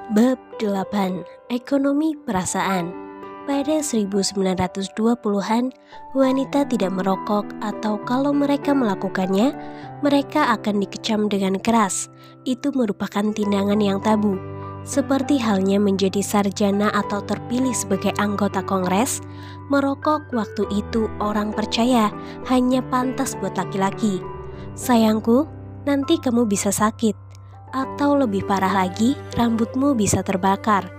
Bab 8. Ekonomi perasaan. Pada 1920-an, wanita tidak merokok atau kalau mereka melakukannya, mereka akan dikecam dengan keras. Itu merupakan tindakan yang tabu. Seperti halnya menjadi sarjana atau terpilih sebagai anggota kongres, merokok waktu itu orang percaya hanya pantas buat laki-laki. Sayangku, nanti kamu bisa sakit. Atau lebih parah lagi, rambutmu bisa terbakar.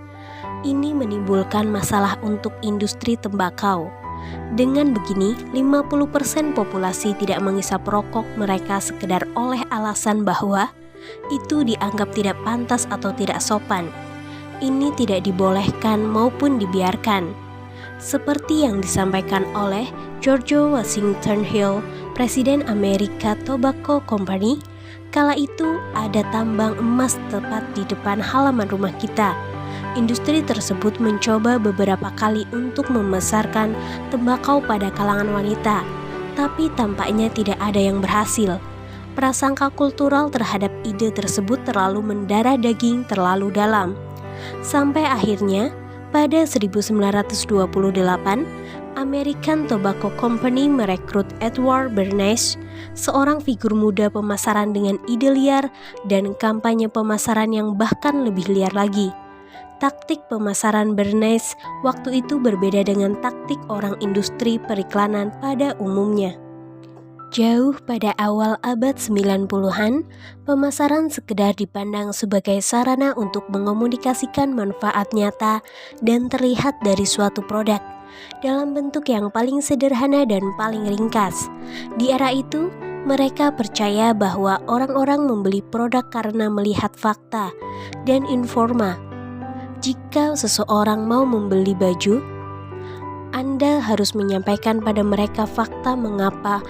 Ini menimbulkan masalah untuk industri tembakau. Dengan begini, 50% populasi tidak menghisap rokok mereka sekedar oleh alasan bahwa itu dianggap tidak pantas atau tidak sopan. Ini tidak dibolehkan maupun dibiarkan. Seperti yang disampaikan oleh George Washington Hill, Presiden Amerika Tobacco Company, kala itu ada tambang emas tepat di depan halaman rumah kita. Industri tersebut mencoba beberapa kali untuk membesarkan tembakau pada kalangan wanita, tapi tampaknya tidak ada yang berhasil. Prasangka kultural terhadap ide tersebut terlalu mendarah daging terlalu dalam. Sampai akhirnya, pada 1928, American Tobacco Company merekrut Edward Bernays, seorang figur muda pemasaran dengan ide liar dan kampanye pemasaran yang bahkan lebih liar lagi. Taktik pemasaran Bernays waktu itu berbeda dengan taktik orang industri periklanan pada umumnya. Jauh pada awal abad 90-an, pemasaran sekedar dipandang sebagai sarana untuk mengomunikasikan manfaat nyata dan terlihat dari suatu produk dalam bentuk yang paling sederhana dan paling ringkas. Di era itu, mereka percaya bahwa orang-orang membeli produk karena melihat fakta dan informa. Jika seseorang mau membeli baju, Anda harus menyampaikan pada mereka fakta mengapa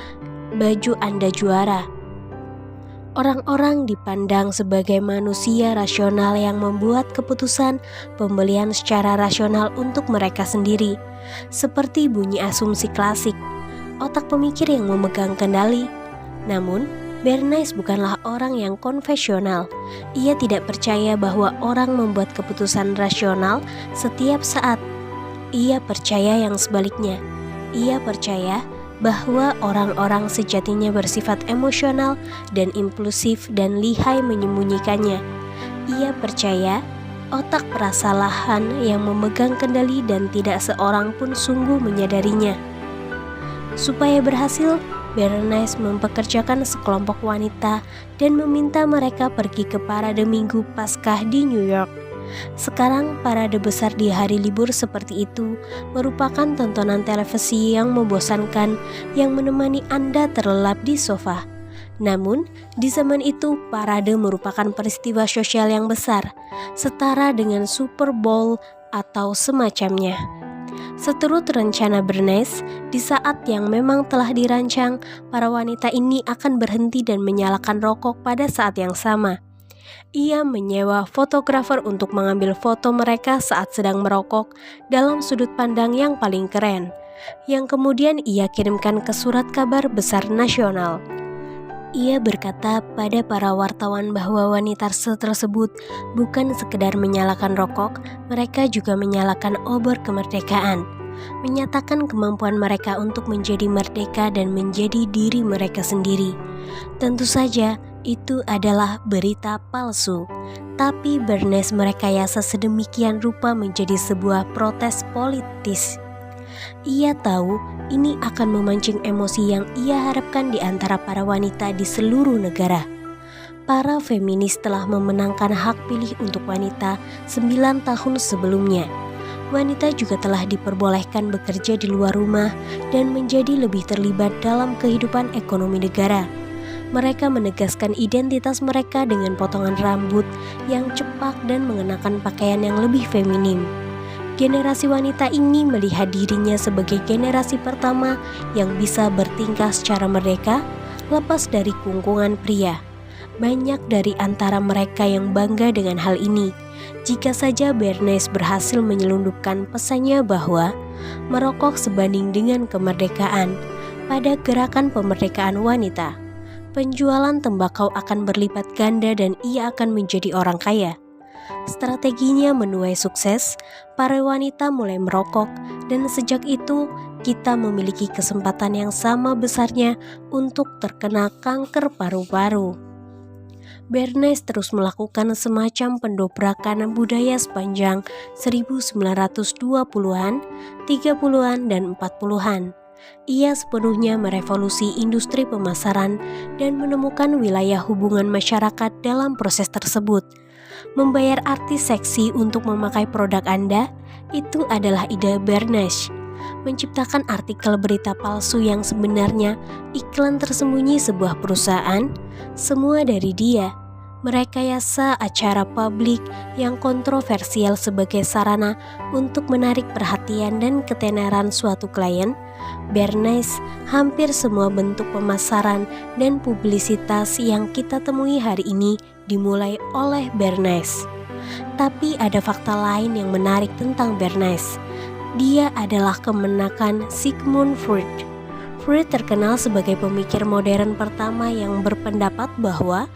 baju Anda juara. Orang-orang dipandang sebagai manusia rasional yang membuat keputusan pembelian secara rasional untuk mereka sendiri. Seperti bunyi asumsi klasik, otak pemikir yang memegang kendali. Namun, Bernays bukanlah orang yang konvensional. Ia tidak percaya bahwa orang membuat keputusan rasional setiap saat. Ia percaya yang sebaliknya. Ia percaya bahwa orang-orang sejatinya bersifat emosional dan impulsif dan lihai menyembunyikannya. Ia percaya otak perasalahan yang memegang kendali dan tidak seorang pun sungguh menyadarinya. Supaya berhasil, Bernays mempekerjakan sekelompok wanita dan meminta mereka pergi ke parade Minggu Paskah di New York. Sekarang parade besar di hari libur seperti itu merupakan tontonan televisi yang membosankan yang menemani Anda terlelap di sofa. Namun, di zaman itu parade merupakan peristiwa sosial yang besar, setara dengan Super Bowl atau semacamnya. Seturut rencana Bernays, di saat yang memang telah dirancang, para wanita ini akan berhenti dan menyalakan rokok pada saat yang sama. Ia menyewa fotografer untuk mengambil foto mereka saat sedang merokok dalam sudut pandang yang paling keren, yang kemudian ia kirimkan ke surat kabar besar nasional. Ia berkata pada para wartawan bahwa wanita tersebut bukan sekedar menyalakan rokok, mereka juga menyalakan obor kemerdekaan, menyatakan kemampuan mereka untuk menjadi merdeka dan menjadi diri mereka sendiri. Tentu saja, itu adalah berita palsu, tapi Bernays merekayasa sedemikian rupa menjadi sebuah protes politis. Ia tahu ini akan memancing emosi yang ia harapkan di antara para wanita di seluruh negara. Para feminis telah memenangkan hak pilih untuk wanita 9 tahun sebelumnya. Wanita juga telah diperbolehkan bekerja di luar rumah dan menjadi lebih terlibat dalam kehidupan ekonomi negara. Mereka menegaskan identitas mereka dengan potongan rambut yang cepak dan mengenakan pakaian yang lebih feminim. Generasi wanita ini melihat dirinya sebagai generasi pertama yang bisa bertingkah secara merdeka, lepas dari kungkungan pria. Banyak dari antara mereka yang bangga dengan hal ini. Jika saja Bernays berhasil menyelundupkan pesannya bahwa merokok sebanding dengan kemerdekaan pada gerakan pemerdekaan wanita, penjualan tembakau akan berlipat ganda dan ia akan menjadi orang kaya. Strateginya menuai sukses, para wanita mulai merokok, dan sejak itu kita memiliki kesempatan yang sama besarnya untuk terkena kanker paru-paru. Bernays terus melakukan semacam pendobrakan budaya sepanjang 1920-an, 30-an, dan 40-an. Ia sepenuhnya merevolusi industri pemasaran dan menemukan wilayah hubungan masyarakat dalam proses tersebut. Membayar artis seksi untuk memakai produk Anda, itu adalah ide Bernays. Menciptakan artikel berita palsu yang sebenarnya iklan tersembunyi sebuah perusahaan, semua dari dia. Merekayasa acara publik yang kontroversial sebagai sarana untuk menarik perhatian dan ketenaran suatu klien. Bernays hampir semua bentuk pemasaran dan publisitas yang kita temui hari ini dimulai oleh Bernays. Tapi ada fakta lain yang menarik tentang Bernays. Dia adalah kemenakan Sigmund Freud. Freud terkenal sebagai pemikir modern pertama yang berpendapat bahwa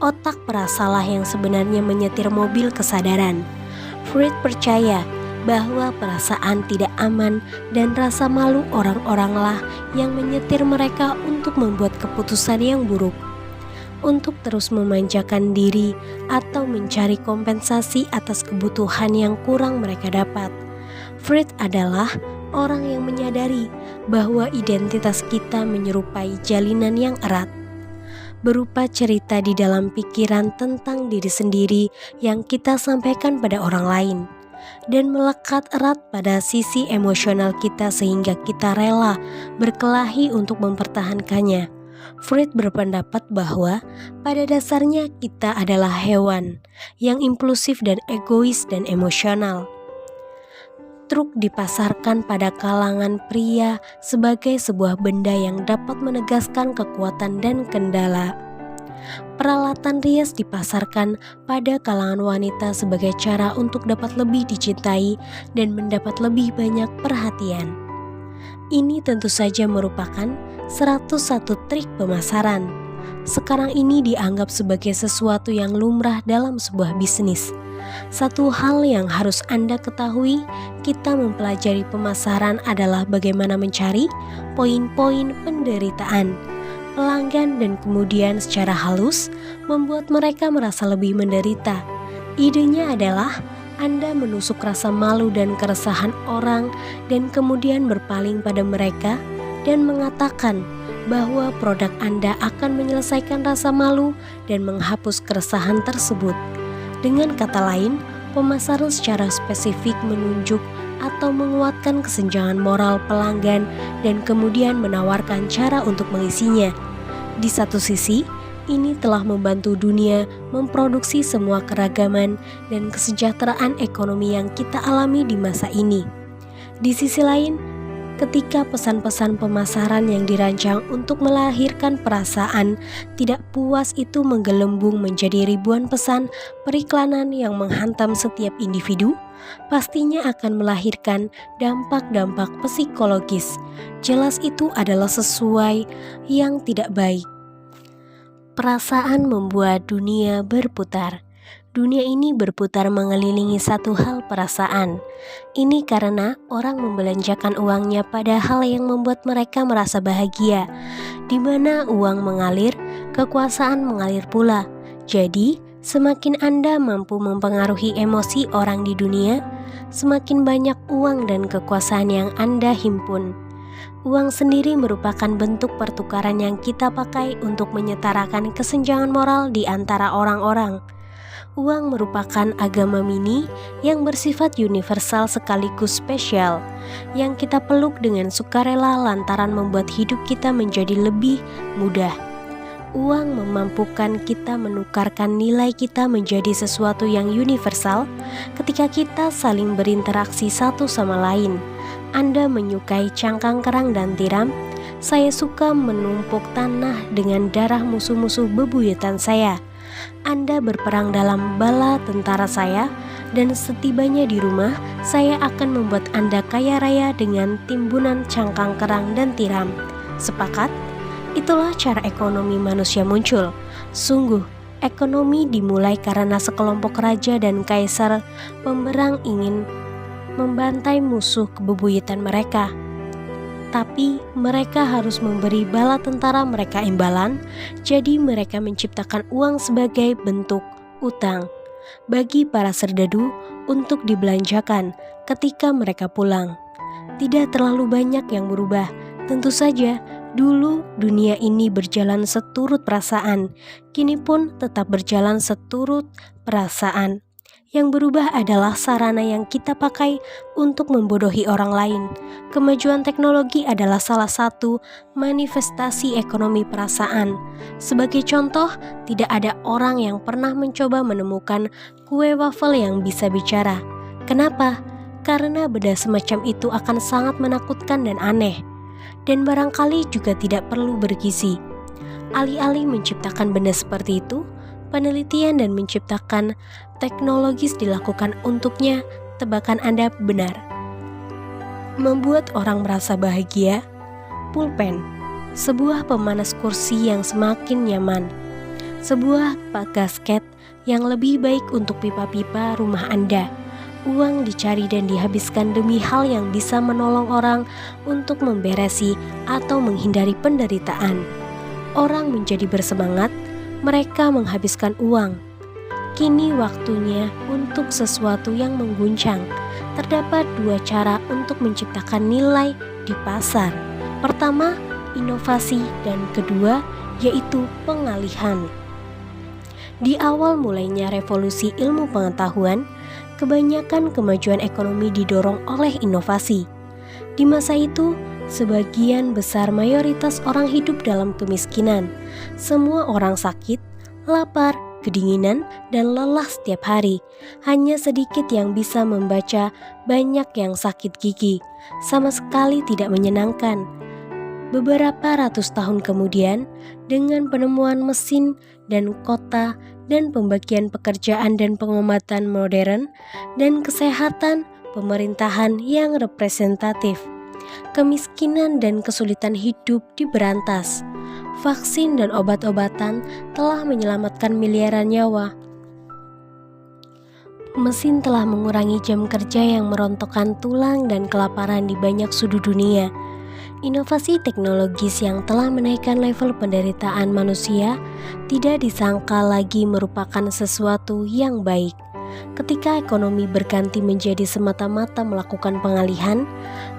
otak perasalah yang sebenarnya menyetir mobil kesadaran. Freud percaya bahwa perasaan tidak aman dan rasa malu orang-oranglah yang menyetir mereka untuk membuat keputusan yang buruk, untuk terus memanjakan diri atau mencari kompensasi atas kebutuhan yang kurang mereka dapat. Freud adalah orang yang menyadari bahwa identitas kita menyerupai jalinan yang erat, berupa cerita di dalam pikiran tentang diri sendiri yang kita sampaikan pada orang lain, dan melekat erat pada sisi emosional kita sehingga kita rela berkelahi untuk mempertahankannya. Freud berpendapat bahwa pada dasarnya kita adalah hewan yang impulsif dan egois dan emosional. Truk dipasarkan pada kalangan pria sebagai sebuah benda yang dapat menegaskan kekuatan dan kendala. Peralatan rias dipasarkan pada kalangan wanita sebagai cara untuk dapat lebih dicintai dan mendapat lebih banyak perhatian. Ini tentu saja merupakan 101 trik pemasaran. Sekarang ini dianggap sebagai sesuatu yang lumrah dalam sebuah bisnis. Satu hal yang harus Anda ketahui, kita mempelajari pemasaran adalah bagaimana mencari poin-poin penderitaan pelanggan dan kemudian secara halus membuat mereka merasa lebih menderita. Idenya adalah Anda menusuk rasa malu dan keresahan orang dan kemudian berpaling pada mereka dan mengatakan bahwa produk Anda akan menyelesaikan rasa malu dan menghapus keresahan tersebut. Dengan kata lain, pemasaran secara spesifik menunjuk atau menguatkan kesenjangan moral pelanggan dan kemudian menawarkan cara untuk mengisinya. Di satu sisi, ini telah membantu dunia memproduksi semua keragaman dan kesejahteraan ekonomi yang kita alami di masa ini. Di sisi lain, ketika pesan-pesan pemasaran yang dirancang untuk melahirkan perasaan tidak puas itu menggelembung menjadi ribuan pesan periklanan yang menghantam setiap individu, pastinya akan melahirkan dampak-dampak psikologis. Jelas itu adalah sesuai yang tidak baik. Perasaan membuat dunia berputar. Dunia ini berputar mengelilingi satu hal, perasaan. Ini karena orang membelanjakan uangnya pada hal yang membuat mereka merasa bahagia. Di mana uang mengalir, kekuasaan mengalir pula. Jadi, semakin Anda mampu mempengaruhi emosi orang di dunia, semakin banyak uang dan kekuasaan yang Anda himpun. Uang sendiri merupakan bentuk pertukaran yang kita pakai untuk menyetarakan kesenjangan moral di antara orang-orang. Uang merupakan agama mini yang bersifat universal sekaligus spesial, yang kita peluk dengan sukarela lantaran membuat hidup kita menjadi lebih mudah. Uang memampukan kita menukarkan nilai kita menjadi sesuatu yang universal ketika kita saling berinteraksi satu sama lain. Anda menyukai cangkang kerang dan tiram, saya suka menumpuk tanah dengan darah musuh-musuh bebuyutan saya. Anda berperang dalam bala tentara saya, dan setibanya di rumah, saya akan membuat Anda kaya raya dengan timbunan cangkang kerang dan tiram. Sepakat? Itulah cara ekonomi manusia muncul. Sungguh, Ekonomi dimulai karena sekelompok raja dan kaisar pemberang ingin membantai musuh bebuyutan mereka. Tapi mereka harus memberi bala tentara mereka imbalan, jadi mereka menciptakan uang sebagai bentuk utang bagi para serdadu untuk dibelanjakan ketika mereka pulang. Tidak terlalu banyak yang berubah. Tentu saja, dulu dunia ini berjalan seturut perasaan, kini pun tetap berjalan seturut perasaan. Yang berubah adalah sarana yang kita pakai untuk membodohi orang lain. Kemajuan teknologi adalah salah satu manifestasi ekonomi perasaan. Sebagai contoh, tidak ada orang yang pernah mencoba menemukan kue wafel yang bisa bicara. Kenapa? Karena benda semacam itu akan sangat menakutkan dan aneh, dan barangkali juga tidak perlu bergizi. Alih-alih menciptakan benda seperti itu, penelitian dan menciptakan teknologis dilakukan untuknya. Tebakan Anda benar. Membuat orang merasa bahagia. Pulpen, sebuah pemanas kursi yang semakin nyaman. Sebuah gasket yang lebih baik untuk pipa-pipa rumah Anda. Uang dicari dan dihabiskan demi hal yang bisa menolong orang untuk memberesi atau menghindari penderitaan. Orang menjadi bersemangat, mereka menghabiskan uang. Kini waktunya untuk sesuatu yang mengguncang. Terdapat dua cara untuk menciptakan nilai di pasar. Pertama, inovasi, dan kedua, yaitu pengalihan. Di awal mulainya revolusi ilmu pengetahuan, kebanyakan kemajuan ekonomi didorong oleh inovasi. Di masa itu, sebagian besar mayoritas orang hidup dalam kemiskinan. Semua orang sakit, lapar, kedinginan, dan lelah setiap hari. Hanya sedikit yang bisa membaca, banyak yang sakit gigi. Sama sekali tidak menyenangkan. Beberapa ratus tahun kemudian, dengan penemuan mesin dan kota dan pembagian pekerjaan dan pengobatan modern dan kesehatan pemerintahan yang representatif, kemiskinan dan kesulitan hidup diberantas. Vaksin dan obat-obatan telah menyelamatkan miliaran nyawa. Mesin telah mengurangi jam kerja yang merontokkan tulang dan kelaparan di banyak sudut dunia. Inovasi teknologis yang telah menaikkan level penderitaan manusia tidak disangka lagi merupakan sesuatu yang baik. Ketika ekonomi berganti menjadi semata-mata melakukan pengalihan,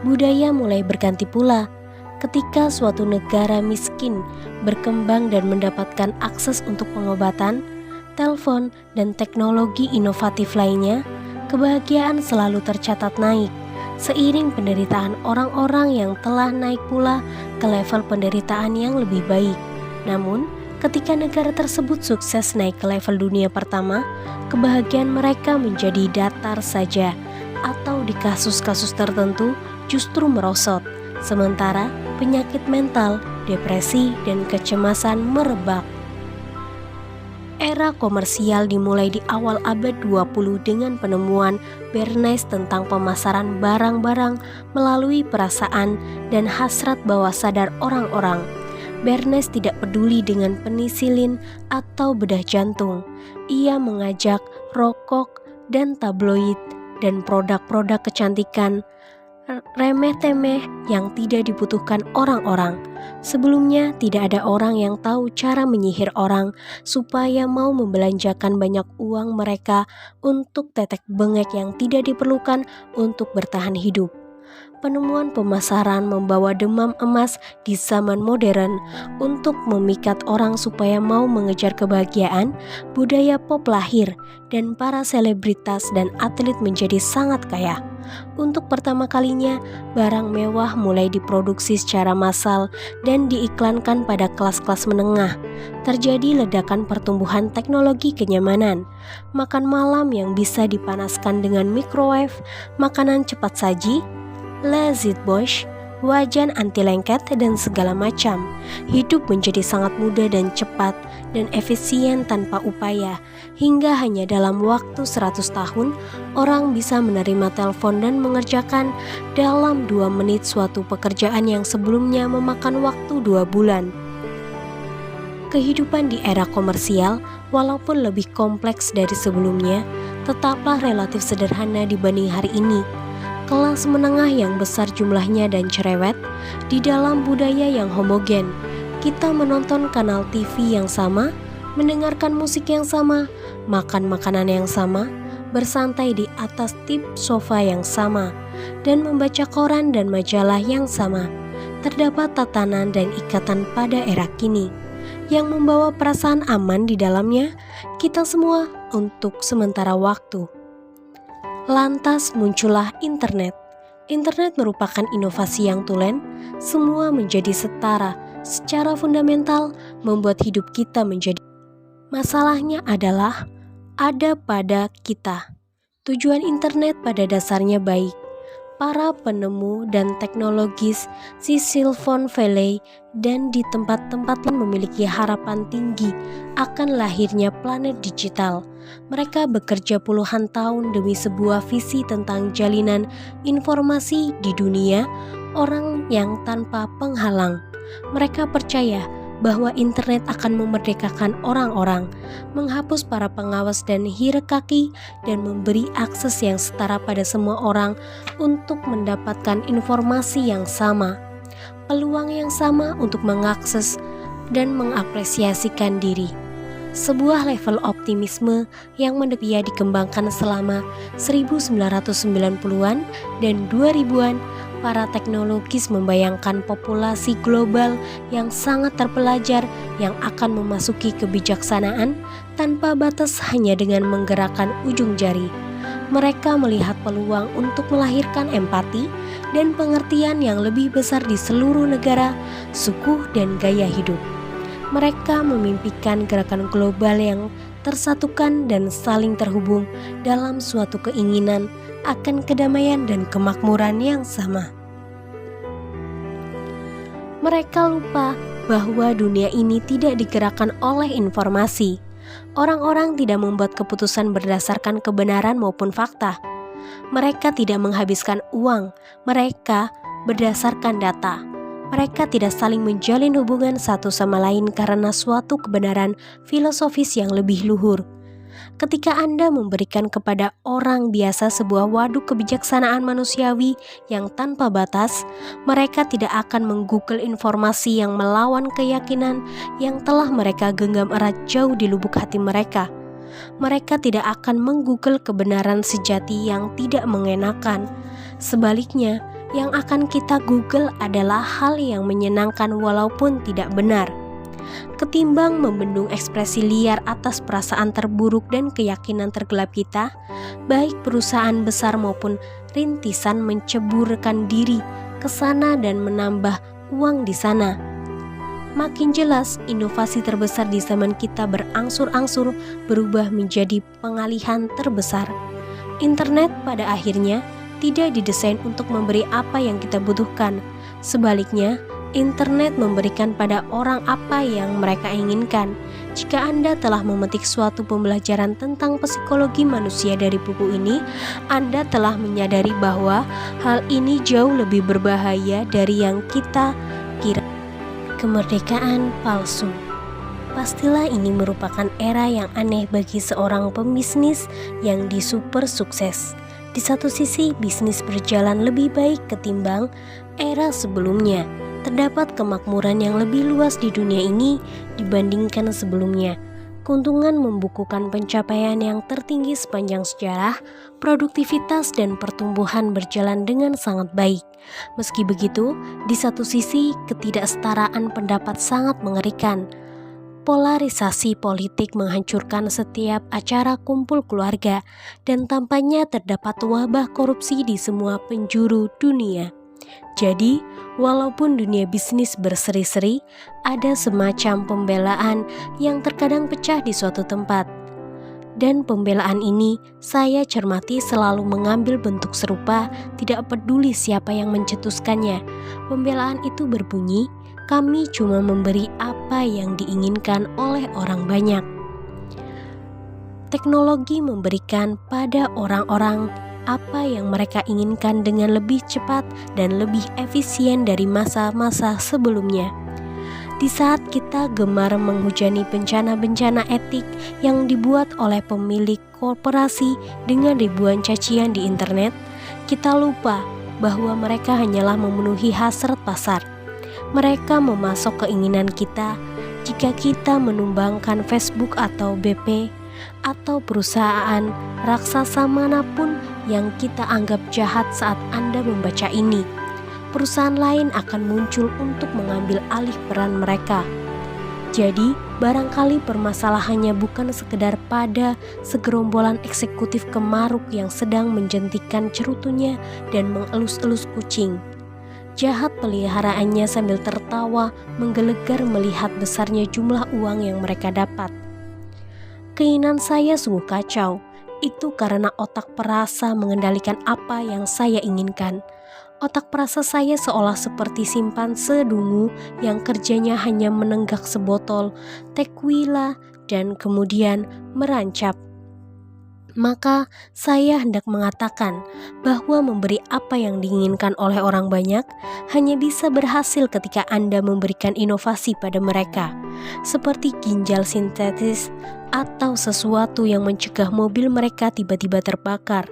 budaya mulai berganti pula. Ketika suatu negara miskin berkembang dan mendapatkan akses untuk pengobatan, telepon, dan teknologi inovatif lainnya, kebahagiaan selalu tercatat naik. Seiring penderitaan orang-orang yang telah naik pula ke level penderitaan yang lebih baik. Namun, ketika negara tersebut sukses naik ke level dunia pertama, kebahagiaan mereka menjadi datar saja, atau di kasus-kasus tertentu justru merosot. Sementara penyakit mental, depresi, dan kecemasan merebak. Era komersial dimulai di awal abad 20 dengan penemuan Bernays tentang pemasaran barang-barang melalui perasaan dan hasrat bawah sadar orang-orang. Bernays tidak peduli dengan penisilin atau bedah jantung. Ia mengajak rokok dan tabloid dan produk-produk kecantikan remeh-temeh yang tidak dibutuhkan orang-orang. Sebelumnya tidak ada orang yang tahu cara menyihir orang supaya mau membelanjakan banyak uang mereka untuk tetek bengek yang tidak diperlukan untuk bertahan hidup. Penemuan pemasaran membawa demam emas di zaman modern untuk memikat orang supaya mau mengejar kebahagiaan. Budaya pop lahir dan para selebritas dan atlet menjadi sangat kaya. Untuk pertama kalinya, barang mewah mulai diproduksi secara massal dan diiklankan pada kelas-kelas menengah. Terjadi ledakan pertumbuhan teknologi kenyamanan, makan malam yang bisa dipanaskan dengan microwave, makanan cepat saji, Lazitbosch, wajan anti lengket, dan segala macam. Hidup menjadi sangat mudah dan cepat dan efisien tanpa upaya. Hingga hanya dalam waktu 100 tahun, orang bisa menerima telepon dan mengerjakan dalam 2 menit suatu pekerjaan yang sebelumnya memakan waktu 2 bulan. Kehidupan di era komersial, walaupun lebih kompleks dari sebelumnya, tetaplah relatif sederhana dibanding hari ini. Kelas menengah yang besar jumlahnya dan cerewet, di dalam budaya yang homogen. Kita menonton kanal TV yang sama, mendengarkan musik yang sama, makan makanan yang sama, bersantai di atas tip sofa yang sama, dan membaca koran dan majalah yang sama. Terdapat tatanan dan ikatan pada era kini yang membawa perasaan aman di dalamnya kita semua untuk sementara waktu. Lantas muncullah internet. Internet merupakan inovasi yang tulen, semua menjadi setara, secara fundamental membuat hidup kita menjadi. Masalahnya adalah ada pada kita. Tujuan internet pada dasarnya baik. Para penemu dan teknologis di Silicon Valley dan di tempat-tempat lain memiliki harapan tinggi akan lahirnya planet digital. Mereka bekerja puluhan tahun demi sebuah visi tentang jalinan informasi di dunia orang yang tanpa penghalang. Mereka percaya bahwa internet akan memerdekakan orang-orang, menghapus para pengawas dan hierarki, dan memberi akses yang setara pada semua orang untuk mendapatkan informasi yang sama, peluang yang sama untuk mengakses dan mengapresiasikan diri. Sebuah level optimisme yang mendekia dikembangkan selama 1990-an dan 2000-an. Para teknologis membayangkan populasi global yang sangat terpelajar yang akan memasuki kebijaksanaan tanpa batas hanya dengan menggerakkan ujung jari. Mereka melihat peluang untuk melahirkan empati dan pengertian yang lebih besar di seluruh negara, suku, dan gaya hidup. Mereka memimpikan gerakan global yang tersatukan dan saling terhubung dalam suatu keinginan akan kedamaian dan kemakmuran yang sama. Mereka lupa bahwa dunia ini tidak digerakkan oleh informasi. Orang-orang tidak membuat keputusan berdasarkan kebenaran maupun fakta. Mereka tidak menghabiskan uang, mereka berdasarkan data. Mereka tidak saling menjalin hubungan satu sama lain karena suatu kebenaran filosofis yang lebih luhur. Ketika Anda memberikan kepada orang biasa sebuah waduk kebijaksanaan manusiawi yang tanpa batas, mereka tidak akan menggoogle informasi yang melawan keyakinan yang telah mereka genggam erat jauh di lubuk hati mereka. Mereka tidak akan menggoogle kebenaran sejati yang tidak mengenakan. Sebaliknya, yang akan kita google adalah hal yang menyenangkan walaupun tidak benar. Ketimbang membendung ekspresi liar atas perasaan terburuk dan keyakinan tergelap kita, baik perusahaan besar maupun rintisan menceburkan diri ke sana dan menambah uang di sana. Makin jelas, inovasi terbesar di zaman kita berangsur-angsur berubah menjadi pengalihan terbesar. Internet pada akhirnya tidak didesain untuk memberi apa yang kita butuhkan. Sebaliknya, internet memberikan pada orang apa yang mereka inginkan. Jika Anda telah memetik suatu pembelajaran tentang psikologi manusia dari buku ini, Anda telah menyadari bahwa hal ini jauh lebih berbahaya dari yang kita kira. Kemerdekaan palsu. Pastilah ini merupakan era yang aneh bagi seorang pembisnis yang disuper sukses. Di satu sisi, bisnis berjalan lebih baik ketimbang era sebelumnya. Terdapat kemakmuran yang lebih luas di dunia ini dibandingkan sebelumnya. Keuntungan membukukan pencapaian yang tertinggi sepanjang sejarah, produktivitas dan pertumbuhan berjalan dengan sangat baik. Meski begitu, di satu sisi ketidaksetaraan pendapat sangat mengerikan. Polarisasi politik menghancurkan setiap acara kumpul keluarga dan tampaknya terdapat wabah korupsi di semua penjuru dunia. Jadi, walaupun dunia bisnis berseri-seri, ada semacam pembelaan yang terkadang pecah di suatu tempat. Dan pembelaan ini saya cermati selalu mengambil bentuk serupa, tidak peduli siapa yang mencetuskannya. Pembelaan itu berbunyi, kami cuma memberi apa yang diinginkan oleh orang banyak. Teknologi memberikan pada orang-orang apa yang mereka inginkan dengan lebih cepat dan lebih efisien dari masa-masa sebelumnya. Di saat kita gemar menghujani bencana-bencana etik yang dibuat oleh pemilik korporasi dengan ribuan cacian di internet, kita lupa bahwa mereka hanyalah memenuhi hasrat pasar. Mereka memasok keinginan kita. Jika kita menumbangkan Facebook atau BP atau perusahaan raksasa manapun yang kita anggap jahat saat Anda membaca ini, perusahaan lain akan muncul untuk mengambil alih peran mereka. Jadi, barangkali permasalahannya bukan sekedar pada segerombolan eksekutif kemaruk yang sedang menjentikan cerutunya dan mengelus-elus kucing. Jahat peliharaannya sambil tertawa menggelegar melihat besarnya jumlah uang yang mereka dapat. Keinginan saya sungguh kacau. Itu karena otak perasa mengendalikan apa yang saya inginkan. Otak perasa saya seolah seperti simpanse dungu yang kerjanya hanya menenggak sebotol tequila dan kemudian merancap. Maka saya hendak mengatakan bahwa memberi apa yang diinginkan oleh orang banyak hanya bisa berhasil ketika Anda memberikan inovasi pada mereka, seperti ginjal sintetis atau sesuatu yang mencegah mobil mereka tiba-tiba terbakar.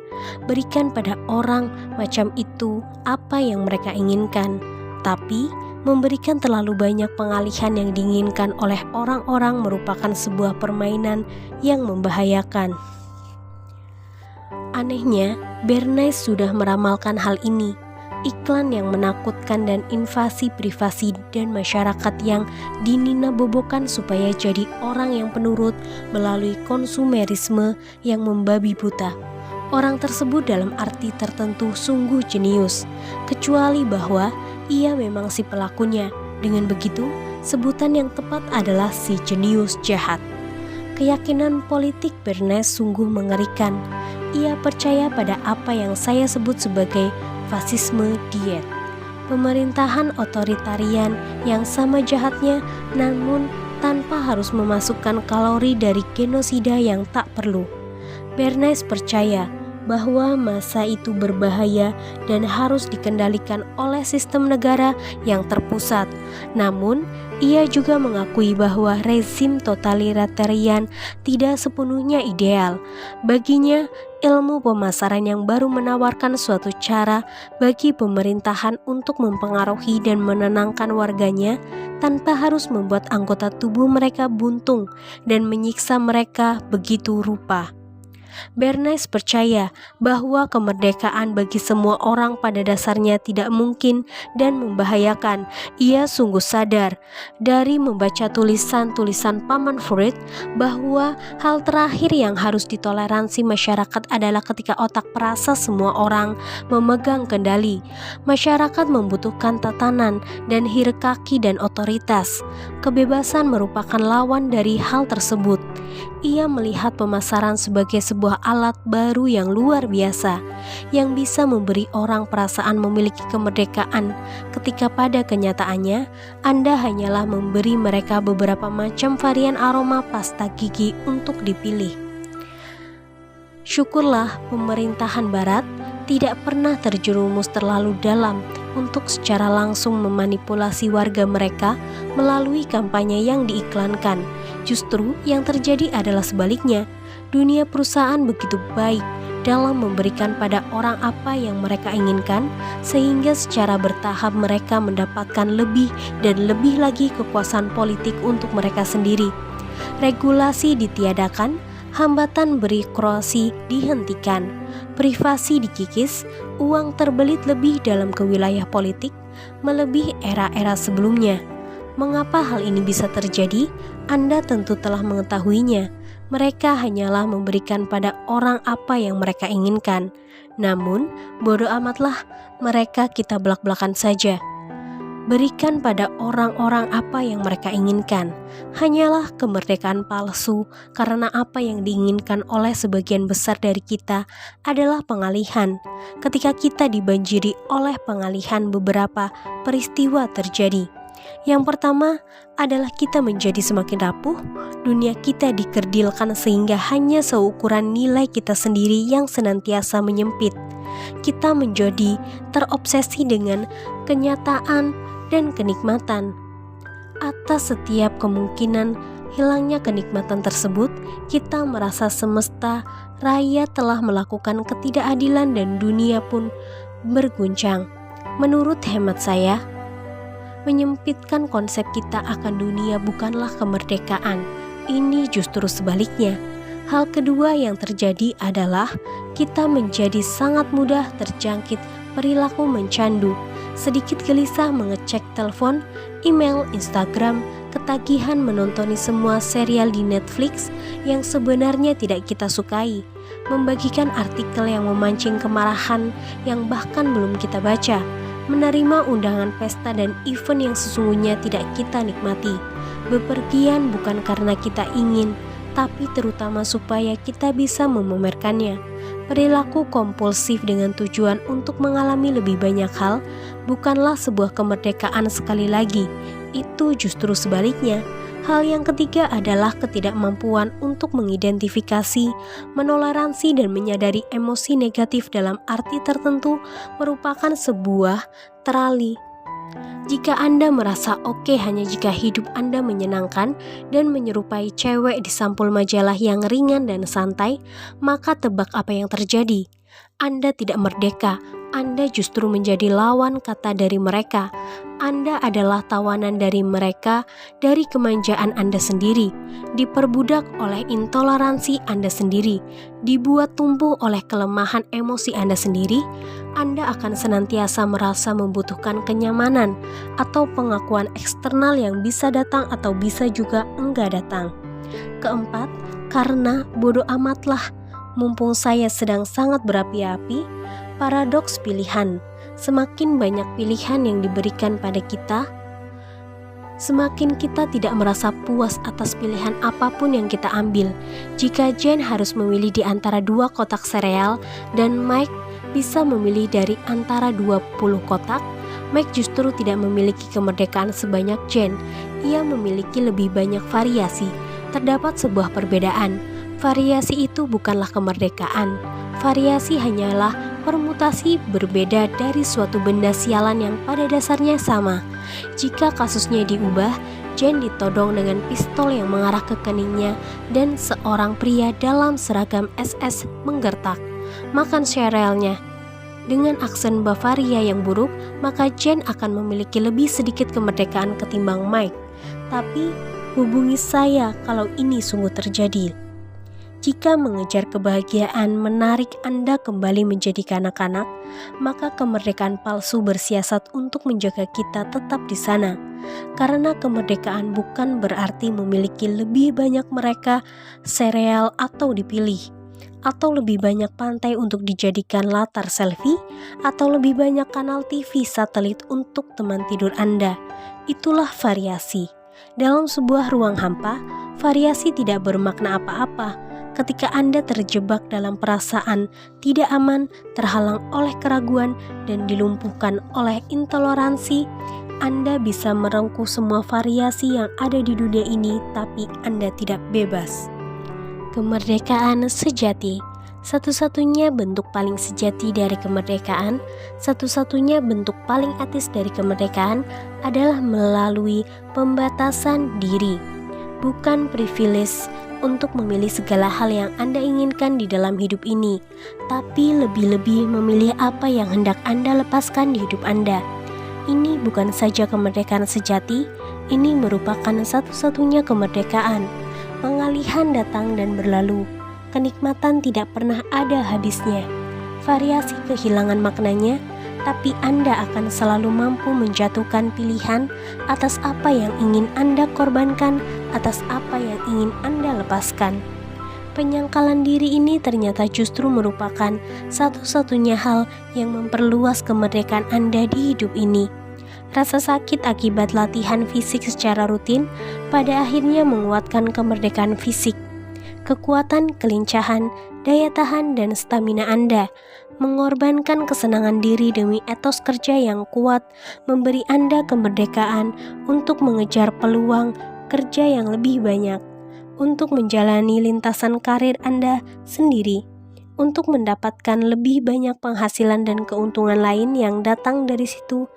Berikan pada orang macam itu apa yang mereka inginkan, tapi memberikan terlalu banyak pengalihan yang diinginkan oleh orang-orang merupakan sebuah permainan yang membahayakan. Anehnya, Bernays sudah meramalkan hal ini. Iklan yang menakutkan dan invasi privasi dan masyarakat yang dininabobokan supaya jadi orang yang penurut melalui konsumerisme yang membabi buta. Orang tersebut dalam arti tertentu sungguh jenius, kecuali bahwa ia memang si pelakunya. Dengan begitu, sebutan yang tepat adalah si jenius jahat. Keyakinan politik Bernays sungguh mengerikan. Ia percaya pada apa yang saya sebut sebagai fasisme diet, pemerintahan otoritarian yang sama jahatnya namun tanpa harus memasukkan kalori dari genosida yang tak perlu. Bernays percaya bahwa masa itu berbahaya dan harus dikendalikan oleh sistem negara yang terpusat. Namun, ia juga mengakui bahwa rezim totalitarian tidak sepenuhnya ideal. Baginya, ilmu pemasaran yang baru menawarkan suatu cara bagi pemerintahan untuk mempengaruhi dan menenangkan warganya tanpa harus membuat anggota tubuh mereka buntung dan menyiksa mereka begitu rupa. Bernays percaya bahwa kemerdekaan bagi semua orang pada dasarnya tidak mungkin dan membahayakan. Ia sungguh sadar dari membaca tulisan-tulisan Paman Freud bahwa hal terakhir yang harus ditoleransi masyarakat adalah ketika otak perasa semua orang memegang kendali. Masyarakat membutuhkan tatanan dan hierarki dan otoritas. Kebebasan merupakan lawan dari hal tersebut. Ia melihat pemasaran sebagai sebuah alat baru yang luar biasa, yang bisa memberi orang perasaan memiliki kemerdekaan, ketika pada kenyataannya Anda hanyalah memberi mereka beberapa macam varian aroma pasta gigi untuk dipilih. Syukurlah pemerintahan Barat tidak pernah terjerumus terlalu dalam untuk secara langsung memanipulasi warga mereka melalui kampanye yang diiklankan. Justru yang terjadi adalah sebaliknya. Dunia perusahaan begitu baik dalam memberikan pada orang apa yang mereka inginkan, sehingga secara bertahap mereka mendapatkan lebih dan lebih lagi kekuasaan politik untuk mereka sendiri. Regulasi ditiadakan, hambatan birokrasi dihentikan, privasi dikikis, uang terbelit lebih dalam ke wilayah politik, melebihi era-era sebelumnya. Mengapa hal ini bisa terjadi? Anda tentu telah mengetahuinya. Mereka hanyalah memberikan pada orang apa yang mereka inginkan. Namun, bodoh amatlah, mereka kita belak-belakan saja. Berikan pada orang-orang apa yang mereka inginkan. Hanyalah kemerdekaan palsu, karena apa yang diinginkan oleh sebagian besar dari kita adalah pengalihan. Ketika kita dibanjiri oleh pengalihan, beberapa peristiwa terjadi. Yang pertama adalah kita menjadi semakin rapuh, dunia kita dikerdilkan sehingga hanya seukuran nilai kita sendiri yang senantiasa menyempit. Kita menjadi terobsesi dengan kenyataan dan kenikmatan. Atas setiap kemungkinan hilangnya kenikmatan tersebut, kita merasa semesta raya telah melakukan ketidakadilan dan dunia pun berguncang. Menurut hemat saya, menyempitkan konsep kita akan dunia bukanlah kemerdekaan. Ini justru sebaliknya. Hal kedua yang terjadi adalah kita menjadi sangat mudah terjangkit perilaku mencandu, sedikit gelisah mengecek telepon, email, Instagram, ketagihan menonton semua serial di Netflix yang sebenarnya tidak kita sukai, membagikan artikel yang memancing kemarahan yang bahkan belum kita baca, menerima undangan pesta dan event yang sesungguhnya tidak kita nikmati, bepergian bukan karena kita ingin, tapi terutama supaya kita bisa memamerkannya. Perilaku kompulsif dengan tujuan untuk mengalami lebih banyak hal bukanlah sebuah kemerdekaan sekali lagi. Itu justru sebaliknya. Hal yang ketiga adalah ketidakmampuan untuk mengidentifikasi, menoleransi dan menyadari emosi negatif dalam arti tertentu merupakan sebuah terali. Jika Anda merasa oke hanya jika hidup Anda menyenangkan dan menyerupai cewek di sampul majalah yang ringan dan santai, maka tebak apa yang terjadi. Anda tidak merdeka, Anda justru menjadi lawan kata dari mereka. Anda adalah tawanan dari mereka, dari kemanjaan Anda sendiri, diperbudak oleh intoleransi Anda sendiri, dibuat tumbuh oleh kelemahan emosi Anda sendiri. Anda akan senantiasa merasa membutuhkan kenyamanan atau pengakuan eksternal yang bisa datang atau bisa juga enggak datang. Keempat, karena bodoh amatlah, mumpung saya sedang sangat berapi-api, paradoks pilihan. Semakin banyak pilihan yang diberikan pada kita, semakin kita tidak merasa puas atas pilihan apapun yang kita ambil. Jika Jane harus memilih di antara 2 kotak sereal dan Mike bisa memilih dari antara 20 kotak, Mike justru tidak memiliki kemerdekaan sebanyak Jane. Ia memiliki lebih banyak variasi. Terdapat sebuah perbedaan. Variasi itu bukanlah kemerdekaan. Variasi hanyalah permutasi berbeda dari suatu benda sialan yang pada dasarnya sama. Jika kasusnya diubah, Jane ditodong dengan pistol yang mengarah ke keningnya dan seorang pria dalam seragam SS menggertak. Makan serealnya. Dengan aksen Bavaria yang buruk, maka Jane akan memiliki lebih sedikit kemerdekaan ketimbang Mike. Tapi hubungi saya kalau ini sungguh terjadi. Jika mengejar kebahagiaan menarik Anda kembali menjadi kanak-kanak, maka kemerdekaan palsu bersiasat untuk menjaga kita tetap di sana. Karena kemerdekaan bukan berarti memiliki lebih banyak mereka, sereal atau dipilih, atau lebih banyak pantai untuk dijadikan latar selfie, atau lebih banyak kanal TV satelit untuk teman tidur Anda. Itulah variasi. Dalam sebuah ruang hampa, variasi tidak bermakna apa-apa. Ketika Anda terjebak dalam perasaan tidak aman, terhalang oleh keraguan, dan dilumpuhkan oleh intoleransi, Anda bisa merengkuh semua variasi yang ada di dunia ini, tapi Anda tidak bebas. Kemerdekaan sejati. Satu-satunya bentuk paling sejati dari kemerdekaan, satu-satunya bentuk paling etis dari kemerdekaan adalah melalui pembatasan diri, bukan privilege untuk memilih segala hal yang Anda inginkan di dalam hidup ini, tapi lebih-lebih memilih apa yang hendak Anda lepaskan di hidup Anda. Ini bukan saja kemerdekaan sejati, ini merupakan satu-satunya kemerdekaan. Pengalihan datang dan berlalu, kenikmatan tidak pernah ada habisnya. Variasi kehilangan maknanya, tapi Anda akan selalu mampu menjatuhkan pilihan atas apa yang ingin Anda korbankan, atas apa yang ingin Anda lepaskan. Penyangkalan diri ini ternyata justru merupakan satu-satunya hal yang memperluas kemerdekaan Anda di hidup ini. Rasa sakit akibat latihan fisik secara rutin pada akhirnya menguatkan kemerdekaan fisik. Kekuatan, kelincahan, daya tahan, dan stamina Anda mengorbankan kesenangan diri demi etos kerja yang kuat, memberi Anda kemerdekaan untuk mengejar peluang kerja yang lebih banyak, untuk menjalani lintasan karir Anda sendiri, untuk mendapatkan lebih banyak penghasilan dan keuntungan lain yang datang dari situ.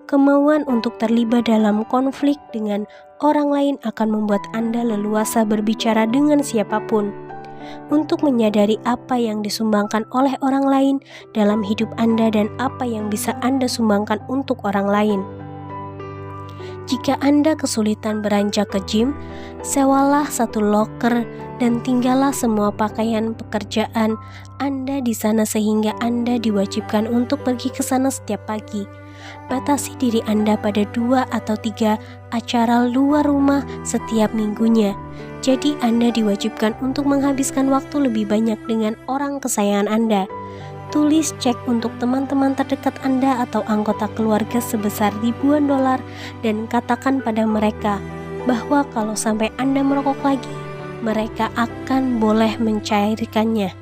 Kemauan untuk terlibat dalam konflik dengan orang lain akan membuat Anda leluasa berbicara dengan siapapun. Untuk menyadari apa yang disumbangkan oleh orang lain dalam hidup Anda dan apa yang bisa Anda sumbangkan untuk orang lain. Jika Anda kesulitan beranjak ke gym, sewalah satu loker dan tinggallah semua pakaian pekerjaan Anda di sana sehingga Anda diwajibkan untuk pergi ke sana setiap pagi. Batasi diri Anda pada 2 atau 3 acara luar rumah setiap minggunya. Jadi Anda diwajibkan untuk menghabiskan waktu lebih banyak dengan orang kesayangan Anda. Tulis cek untuk teman-teman terdekat Anda atau anggota keluarga sebesar ribuan dolar dan katakan pada mereka bahwa kalau sampai Anda merokok lagi, mereka akan boleh mencairkannya.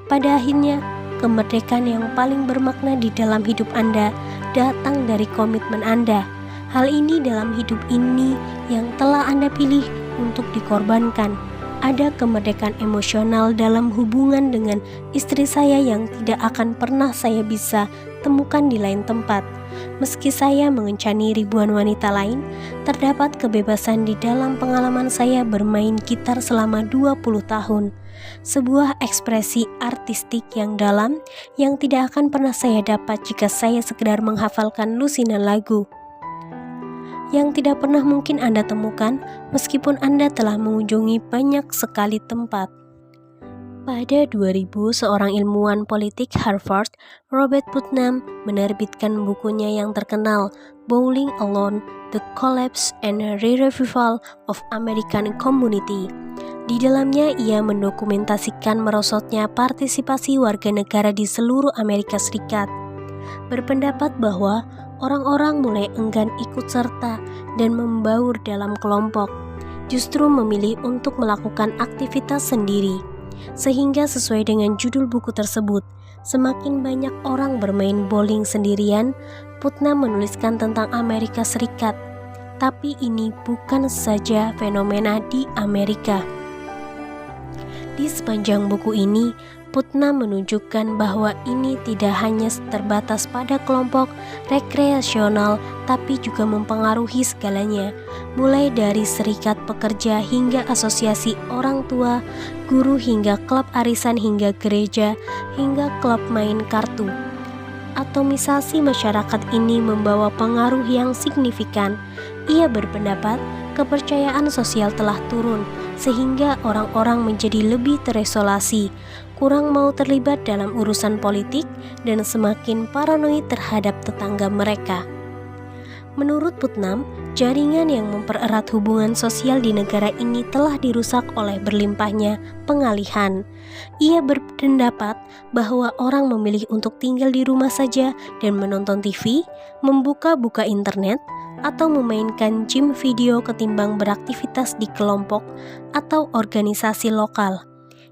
Pada akhirnya, kemerdekaan yang paling bermakna di dalam hidup Anda datang dari komitmen Anda. Hal ini dalam hidup ini yang telah Anda pilih untuk dikorbankan. Ada kemerdekaan emosional dalam hubungan dengan istri saya yang tidak akan pernah saya bisa temukan di lain tempat. Meski saya mengencani ribuan wanita lain, terdapat kebebasan di dalam pengalaman saya bermain gitar selama 20 tahun. Sebuah ekspresi artistik yang dalam yang tidak akan pernah saya dapat jika saya sekedar menghafalkan lusinan lagu. Yang tidak pernah mungkin Anda temukan meskipun Anda telah mengunjungi banyak sekali tempat. Pada 2000, seorang ilmuwan politik Harvard, Robert Putnam, menerbitkan bukunya yang terkenal, Bowling Alone: The Collapse and Re-Revival of American Community. Di dalamnya ia mendokumentasikan merosotnya partisipasi warga negara di seluruh Amerika Serikat. Berpendapat bahwa orang-orang mulai enggan ikut serta dan membaur dalam kelompok, justru memilih untuk melakukan aktivitas sendiri. Sehingga sesuai dengan judul buku tersebut, semakin banyak orang bermain bowling sendirian. Putnam menuliskan tentang Amerika Serikat, tapi ini bukan saja fenomena di Amerika. Di sepanjang buku ini, Putnam menunjukkan bahwa ini tidak hanya terbatas pada kelompok rekreasional, tapi juga mempengaruhi segalanya, mulai dari serikat pekerja hingga asosiasi orang tua, guru hingga klub arisan hingga gereja, hingga klub main kartu. Atomisasi masyarakat ini membawa pengaruh yang signifikan. Ia berpendapat kepercayaan sosial telah turun, sehingga orang-orang menjadi lebih terisolasi, kurang mau terlibat dalam urusan politik, dan semakin paranoid terhadap tetangga mereka. Menurut Putnam, jaringan yang mempererat hubungan sosial di negara ini telah dirusak oleh berlimpahnya pengalihan. Ia berpendapat bahwa orang memilih untuk tinggal di rumah saja dan menonton TV, membuka-buka internet, atau memainkan game video ketimbang beraktivitas di kelompok atau organisasi lokal.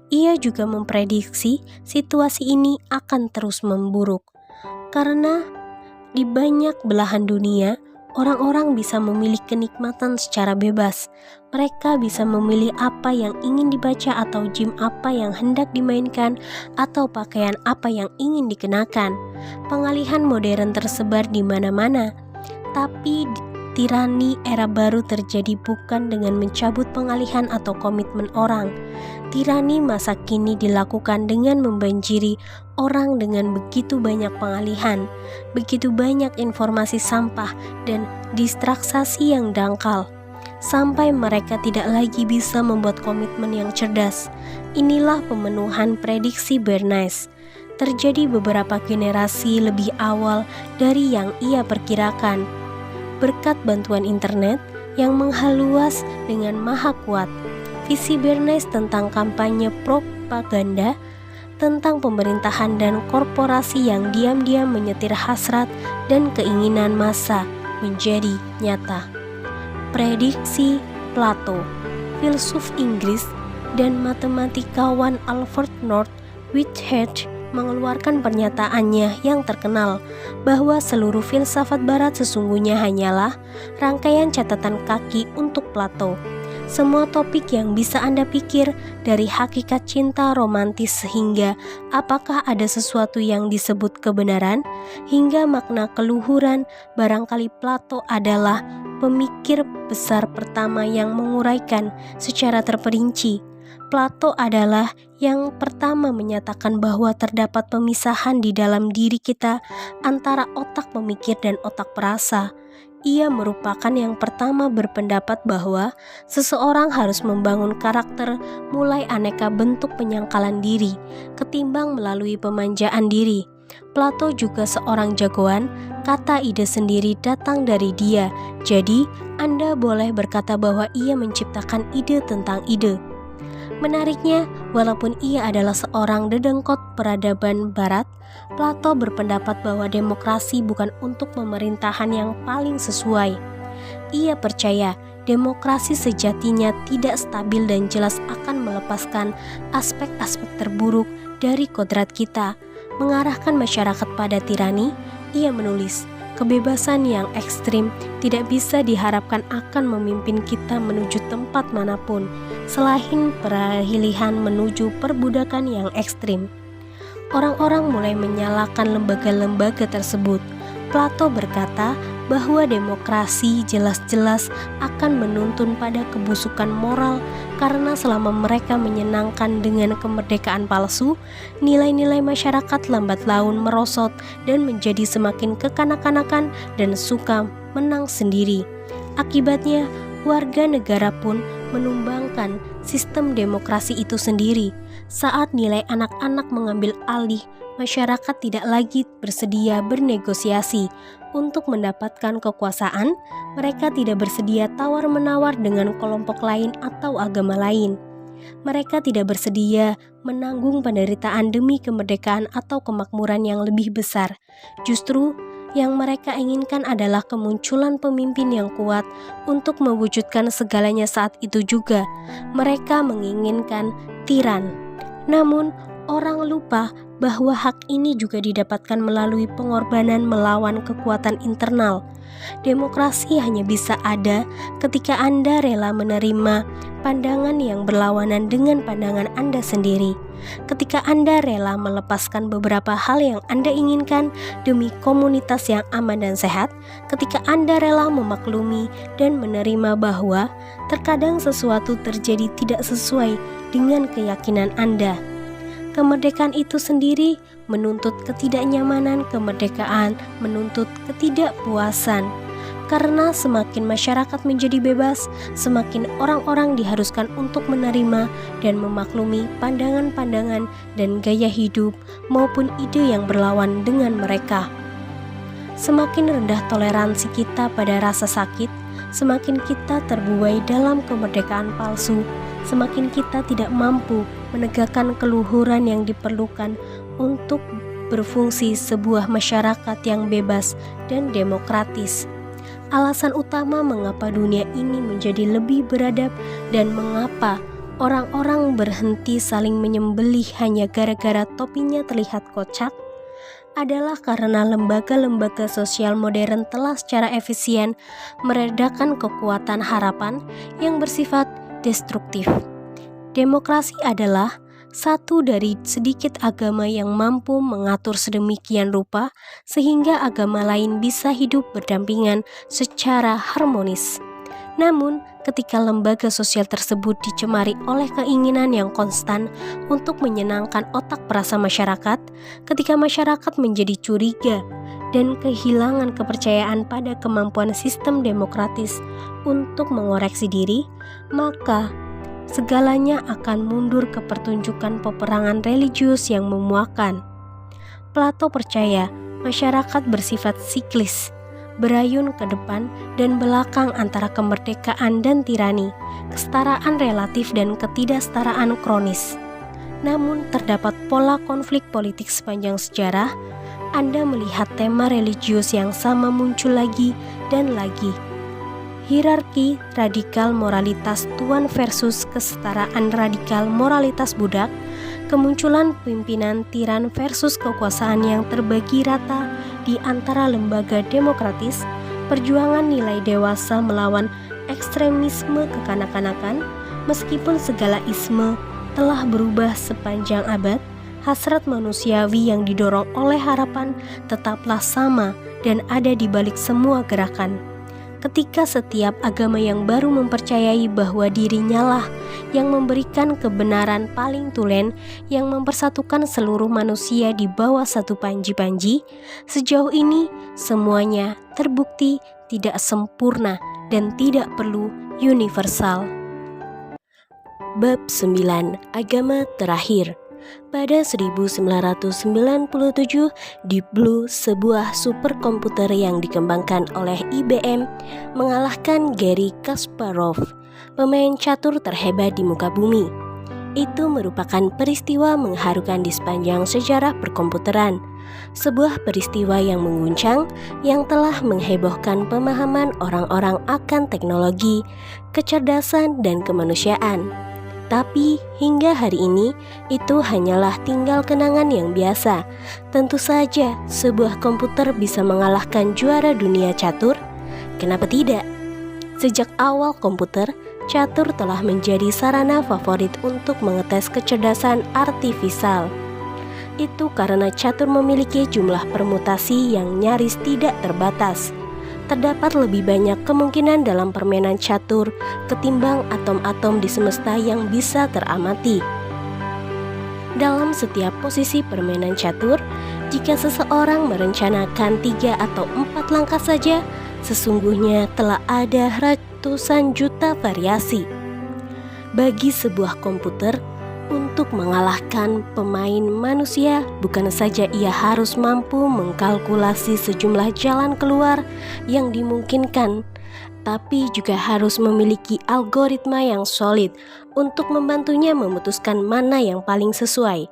Ia juga memprediksi situasi ini akan terus memburuk karena di banyak belahan dunia orang-orang bisa memilih kenikmatan secara bebas. Mereka bisa memilih apa yang ingin dibaca atau game apa yang hendak dimainkan atau pakaian apa yang ingin dikenakan. Pengalihan modern tersebar di mana-mana. Tapi tirani era baru terjadi bukan dengan mencabut pengalihan atau komitmen orang. Tirani masa kini dilakukan dengan membanjiri orang dengan begitu banyak pengalihan, begitu banyak informasi sampah dan distraksi yang dangkal, sampai mereka tidak lagi bisa membuat komitmen yang cerdas. Inilah pemenuhan prediksi Bernays. Terjadi beberapa generasi lebih awal dari yang ia perkirakan. Berkat bantuan internet yang menghaluas dengan maha kuat, visi Bernays tentang kampanye propaganda, tentang pemerintahan dan korporasi yang diam-diam menyetir hasrat dan keinginan massa menjadi nyata. Prediksi Plato, filsuf Inggris dan matematikawan Alfred North Whitehead mengeluarkan pernyataannya yang terkenal bahwa seluruh filsafat barat sesungguhnya hanyalah rangkaian catatan kaki untuk Plato. Semua topik yang bisa Anda pikir, dari hakikat cinta romantis sehingga apakah ada sesuatu yang disebut kebenaran, hingga makna keluhuran, barangkali Plato adalah pemikir besar pertama yang menguraikan secara terperinci. Plato adalah yang pertama menyatakan bahwa terdapat pemisahan di dalam diri kita antara otak pemikir dan otak perasa. Ia merupakan yang pertama berpendapat bahwa seseorang harus membangun karakter mulai aneka bentuk penyangkalan diri, ketimbang melalui pemanjaan diri. Plato juga seorang jagoan, kata ide sendiri datang dari dia, jadi Anda boleh berkata bahwa ia menciptakan ide tentang ide. Menariknya, walaupun ia adalah seorang dedengkot peradaban barat, Plato berpendapat bahwa demokrasi bukan untuk pemerintahan yang paling sesuai. Ia percaya demokrasi sejatinya tidak stabil dan jelas akan melepaskan aspek-aspek terburuk dari kodrat kita, mengarahkan masyarakat pada tirani. Ia menulis, kebebasan yang ekstrim tidak bisa diharapkan akan memimpin kita menuju tempat manapun, selain peralihan menuju perbudakan yang ekstrim. Orang-orang mulai menyalahkan lembaga-lembaga tersebut. Plato berkata bahwa demokrasi jelas-jelas akan menuntun pada kebusukan moral karena selama mereka menyenangkan dengan kemerdekaan palsu, nilai-nilai masyarakat lambat laun merosot dan menjadi semakin kekanak-kanakan dan suka menang sendiri. Akibatnya, warga negara pun menumbangkan sistem demokrasi itu sendiri. Saat nilai anak-anak mengambil alih, masyarakat tidak lagi bersedia bernegosiasi untuk mendapatkan kekuasaan. Mereka tidak bersedia tawar-menawar dengan kelompok lain atau agama lain. Mereka tidak bersedia menanggung penderitaan demi kemerdekaan atau kemakmuran yang lebih besar. Justru yang mereka inginkan adalah kemunculan pemimpin yang kuat untuk mewujudkan segalanya. Saat itu juga mereka menginginkan tiran. Namun, orang lupa bahwa hak ini juga didapatkan melalui pengorbanan melawan kekuatan internal. Demokrasi hanya bisa ada ketika Anda rela menerima pandangan yang berlawanan dengan pandangan Anda sendiri. Ketika Anda rela melepaskan beberapa hal yang Anda inginkan demi komunitas yang aman dan sehat, ketika Anda rela memaklumi dan menerima bahwa terkadang sesuatu terjadi tidak sesuai dengan keyakinan Anda. Kemerdekaan itu sendiri menuntut ketidaknyamanan, kemerdekaan menuntut ketidakpuasan. Karena semakin masyarakat menjadi bebas, semakin orang-orang diharuskan untuk menerima dan memaklumi pandangan-pandangan dan gaya hidup maupun ide yang berlawan dengan mereka. Semakin rendah toleransi kita pada rasa sakit, semakin kita terbuai dalam kemerdekaan palsu, semakin kita tidak mampu menegakkan keluhuran yang diperlukan untuk berfungsi sebuah masyarakat yang bebas dan demokratis. Alasan utama mengapa dunia ini menjadi lebih beradab dan mengapa orang-orang berhenti saling menyembelih hanya gara-gara topinya terlihat kocak adalah karena lembaga-lembaga sosial modern telah secara efisien meredakan kekuatan harapan yang bersifat destruktif. Demokrasi adalah satu dari sedikit agama yang mampu mengatur sedemikian rupa sehingga agama lain bisa hidup berdampingan secara harmonis. Namun, ketika lembaga sosial tersebut dicemari oleh keinginan yang konstan untuk menyenangkan otak perasa masyarakat, ketika masyarakat menjadi curiga dan kehilangan kepercayaan pada kemampuan sistem demokratis untuk mengoreksi diri, maka segalanya akan mundur ke pertunjukan peperangan religius yang memuakan. Plato percaya masyarakat bersifat siklis, berayun ke depan dan belakang antara kemerdekaan dan tirani, kesetaraan relatif dan ketidaksetaraan kronis. Namun terdapat pola konflik politik sepanjang sejarah. Anda melihat tema religius yang sama muncul lagi dan lagi. Hierarki radikal moralitas Tuan versus kesetaraan radikal moralitas budak, kemunculan pimpinan tiran versus kekuasaan yang terbagi rata di antara lembaga demokratis, perjuangan nilai dewasa melawan ekstremisme kekanak-kanakan. Meskipun segala isme telah berubah sepanjang abad, hasrat manusiawi yang didorong oleh harapan tetaplah sama dan ada di balik semua gerakan. Ketika setiap agama yang baru mempercayai bahwa dirinya lah yang memberikan kebenaran paling tulen yang mempersatukan seluruh manusia di bawah satu panji-panji, sejauh ini semuanya terbukti tidak sempurna dan tidak perlu universal. Bab 9. Agama terakhir. Pada 1997, Deep Blue, sebuah superkomputer yang dikembangkan oleh IBM, mengalahkan Garry Kasparov, pemain catur terhebat di muka bumi. Itu merupakan peristiwa mengharukan di sepanjang sejarah perkomputeran. Sebuah peristiwa yang mengguncang, yang telah menghebohkan pemahaman orang-orang akan teknologi, kecerdasan, dan kemanusiaan. Tapi hingga hari ini itu hanyalah tinggal kenangan yang biasa. Tentu saja sebuah komputer bisa mengalahkan juara dunia catur. Kenapa tidak? Sejak awal komputer, catur telah menjadi sarana favorit untuk mengetes kecerdasan artifisial. Itu karena catur memiliki jumlah permutasi yang nyaris tidak terbatas. Terdapat lebih banyak kemungkinan dalam permainan catur ketimbang atom-atom di semesta yang bisa teramati. Dalam setiap posisi permainan catur, jika seseorang merencanakan 3 atau 4 langkah saja, sesungguhnya telah ada ratusan juta variasi. Bagi sebuah komputer, untuk mengalahkan pemain manusia, bukan saja ia harus mampu mengkalkulasi sejumlah jalan keluar yang dimungkinkan, tapi juga harus memiliki algoritma yang solid untuk membantunya memutuskan mana yang paling sesuai.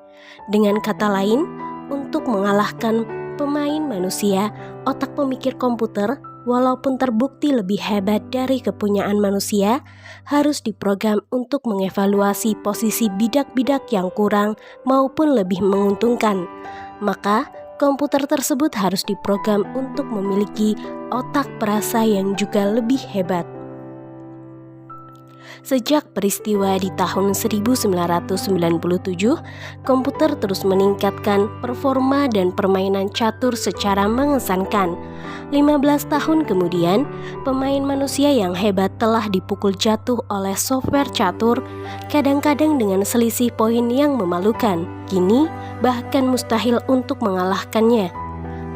Dengan kata lain, untuk mengalahkan pemain manusia, otak pemikir komputer, walaupun terbukti lebih hebat dari kepunyaan manusia, harus diprogram untuk mengevaluasi posisi bidak-bidak yang kurang maupun lebih menguntungkan. Maka, komputer tersebut harus diprogram untuk memiliki otak perasa yang juga lebih hebat. Sejak peristiwa di tahun 1997, komputer terus meningkatkan performa dan permainan catur secara mengesankan. 15 tahun kemudian, pemain manusia yang hebat telah dipukul jatuh oleh software catur, kadang-kadang dengan selisih poin yang memalukan. Kini, bahkan mustahil untuk mengalahkannya.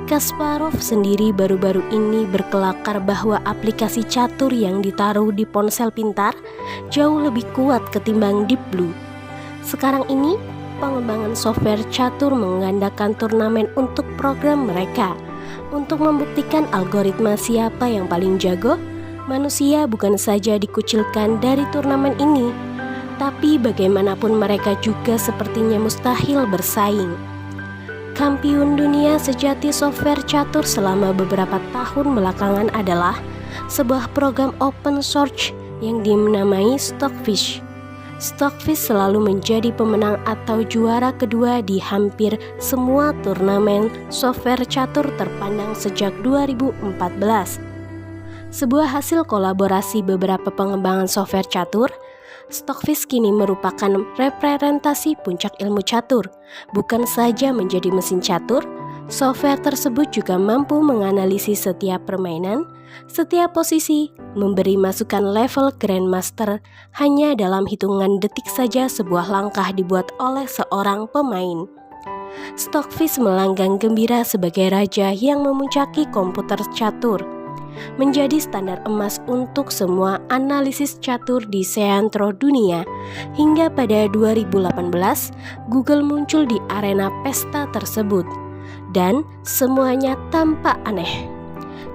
Kasparov sendiri baru-baru ini berkelakar bahwa aplikasi catur yang ditaruh di ponsel pintar jauh lebih kuat ketimbang Deep Blue. Sekarang ini, pengembangan software catur mengandalkan turnamen untuk program mereka. Untuk membuktikan algoritma siapa yang paling jago, manusia bukan saja dikucilkan dari turnamen ini, tapi bagaimanapun mereka juga sepertinya mustahil bersaing. Kampiun dunia sejati software catur selama beberapa tahun belakangan adalah sebuah program open source yang dinamai Stockfish. Stockfish selalu menjadi pemenang atau juara kedua di hampir semua turnamen software catur terpandang sejak 2014. Sebuah hasil kolaborasi beberapa pengembangan software catur, Stockfish kini merupakan representasi puncak ilmu catur. Bukan saja menjadi mesin catur, software tersebut juga mampu menganalisis setiap permainan, setiap posisi, memberi masukan level Grandmaster. Hanya dalam hitungan detik saja sebuah langkah dibuat oleh seorang pemain. Stockfish melanggang gembira sebagai raja yang memuncaki komputer catur, menjadi standar emas untuk semua analisis catur di seantero dunia. Hingga pada 2018, Google muncul di arena pesta tersebut. Dan semuanya tampak aneh.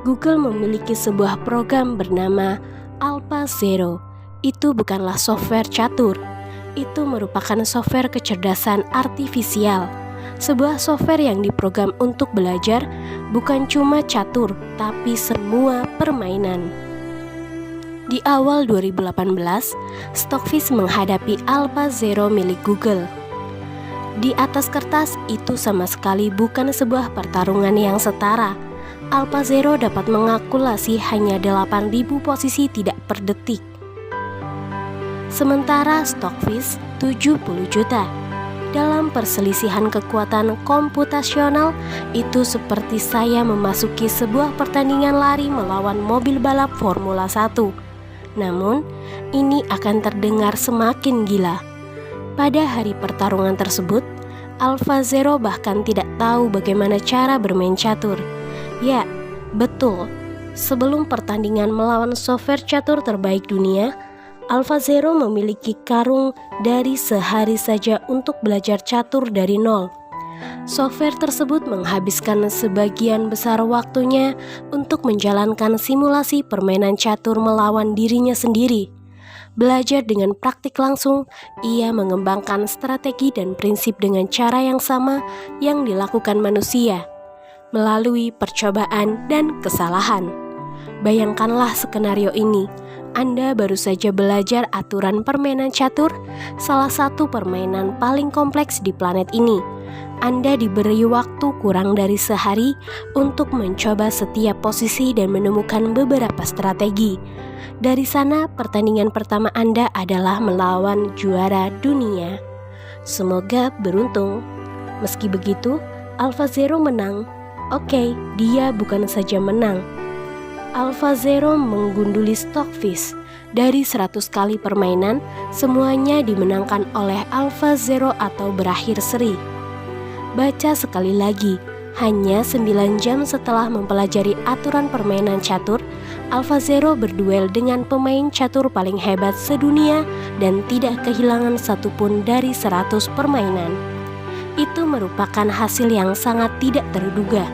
Google memiliki sebuah program bernama AlphaZero. Itu bukanlah software catur. Itu merupakan software kecerdasan artifisial. Sebuah software yang diprogram untuk belajar bukan cuma catur, tapi semua permainan. Di awal 2018, Stockfish menghadapi AlphaZero milik Google. Di atas kertas, itu sama sekali bukan sebuah pertarungan yang setara. AlphaZero dapat mengakumulasi hanya 8.000 posisi tidak per detik. Sementara Stockfish 70 juta. Dalam perselisihan kekuatan komputasional, itu seperti saya memasuki sebuah pertandingan lari melawan mobil balap Formula 1. Namun, ini akan terdengar semakin gila. Pada hari pertarungan tersebut, AlphaZero bahkan tidak tahu bagaimana cara bermain catur. Ya, betul. Sebelum pertandingan melawan software catur terbaik dunia, AlphaZero memiliki karung dari sehari saja untuk belajar catur dari nol. Software tersebut menghabiskan sebagian besar waktunya untuk menjalankan simulasi permainan catur melawan dirinya sendiri. Belajar dengan praktik langsung, ia mengembangkan strategi dan prinsip dengan cara yang sama yang dilakukan manusia, melalui percobaan dan kesalahan. Bayangkanlah skenario ini. Anda baru saja belajar aturan permainan catur, salah satu permainan paling kompleks di planet ini. Anda diberi waktu kurang dari sehari untuk mencoba setiap posisi dan menemukan beberapa strategi. Dari sana, pertandingan pertama Anda adalah melawan juara dunia. Semoga beruntung. Meski begitu, AlphaZero menang. Oke, dia bukan saja menang. AlphaZero menggunduli Stockfish. Dari 100 kali permainan, semuanya dimenangkan oleh AlphaZero atau berakhir seri. Baca sekali lagi, hanya 9 jam setelah mempelajari aturan permainan catur, AlphaZero berduel dengan pemain catur paling hebat sedunia dan tidak kehilangan satupun dari 100 permainan. Itu merupakan hasil yang sangat tidak terduga.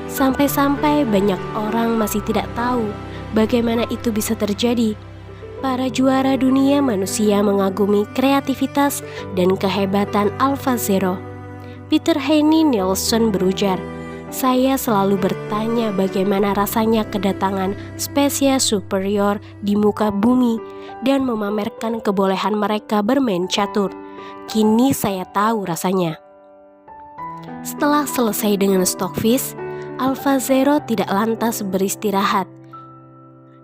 Sampai-sampai banyak orang masih tidak tahu bagaimana itu bisa terjadi. Para juara dunia manusia mengagumi kreativitas dan kehebatan AlphaZero. Peter Heine Nielsen berujar, "Saya selalu bertanya bagaimana rasanya kedatangan spesies superior di muka bumi dan memamerkan kebolehan mereka bermain catur. Kini saya tahu rasanya." Setelah selesai dengan Stockfish, AlphaZero tidak lantas beristirahat.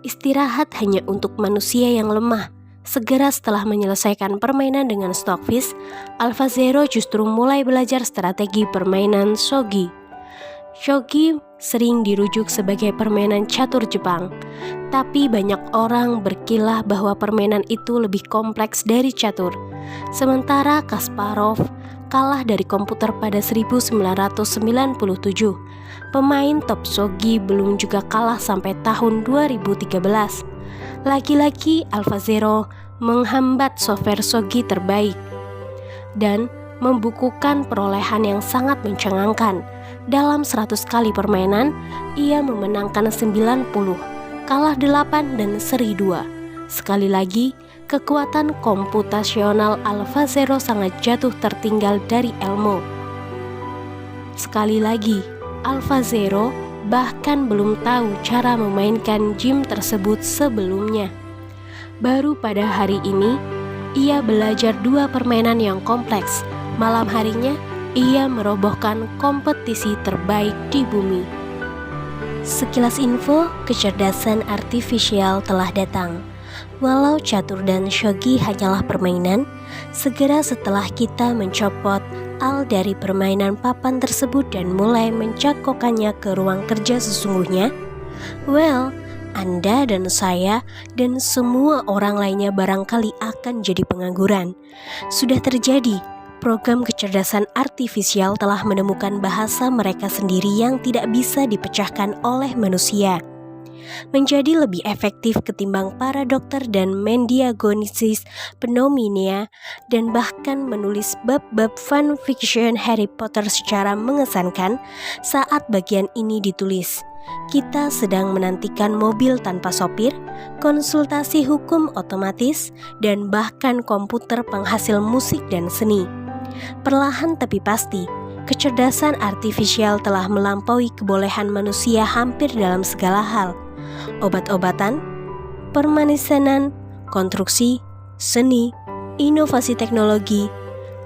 Istirahat hanya untuk manusia yang lemah. Segera setelah menyelesaikan permainan dengan Stockfish, AlphaZero justru mulai belajar strategi permainan shogi. Shogi sering dirujuk sebagai permainan catur Jepang, tapi banyak orang berkilah bahwa permainan itu lebih kompleks dari catur. Sementara Kasparov kalah dari komputer pada 1997. Pemain top shogi belum juga kalah sampai tahun 2013. Lagi-lagi AlphaZero menghambat software shogi terbaik dan membukukan perolehan yang sangat mencengangkan. Dalam 100 kali permainan, ia memenangkan 90, kalah 8 dan seri 2. Sekali lagi, kekuatan komputasional AlphaZero sangat jatuh tertinggal dari Elmo. Sekali lagi, AlphaZero bahkan belum tahu cara memainkan game tersebut sebelumnya. Baru pada hari ini, ia belajar 2 permainan yang kompleks. Malam harinya, ia merobohkan kompetisi terbaik di bumi. Sekilas info, kecerdasan artifisial telah datang. Walau catur dan shogi hanyalah permainan, segera setelah kita mencopot Al dari permainan papan tersebut dan mulai mencakokkannya ke ruang kerja sesungguhnya, Anda dan saya dan semua orang lainnya barangkali akan jadi pengangguran. Sudah terjadi. Program kecerdasan artifisial telah menemukan bahasa mereka sendiri yang tidak bisa dipecahkan oleh manusia, menjadi lebih efektif ketimbang para dokter dan mendiagnosis pneumonia, dan bahkan menulis bab-bab fan fiction Harry Potter secara mengesankan. Saat bagian ini ditulis, kita sedang menantikan mobil tanpa sopir, konsultasi hukum otomatis, dan bahkan komputer penghasil musik dan seni. Perlahan tapi pasti, kecerdasan artifisial telah melampaui kebolehan manusia hampir dalam segala hal. Obat-obatan, permanesenan, konstruksi, seni, inovasi teknologi,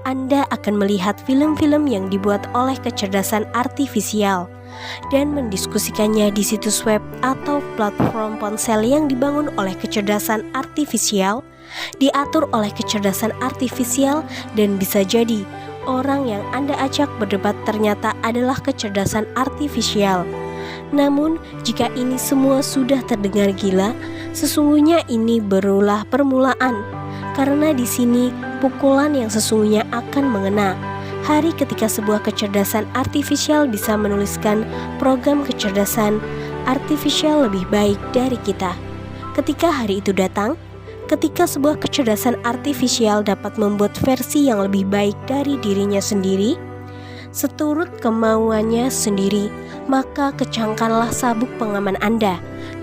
Anda akan melihat film-film yang dibuat oleh kecerdasan artifisial dan mendiskusikannya di situs web atau platform ponsel yang dibangun oleh kecerdasan artifisial, diatur oleh kecerdasan artifisial, dan bisa jadi orang yang Anda ajak berdebat ternyata adalah kecerdasan artifisial. Namun, jika ini semua sudah terdengar gila, sesungguhnya ini barulah permulaan, karena di sini pukulan yang sesungguhnya akan mengena. Hari ketika sebuah kecerdasan artifisial bisa menuliskan program kecerdasan artifisial lebih baik dari kita. Ketika hari itu datang, ketika sebuah kecerdasan artifisial dapat membuat versi yang lebih baik dari dirinya sendiri, seturut kemauannya sendiri, maka kecangkanlah sabuk pengaman Anda,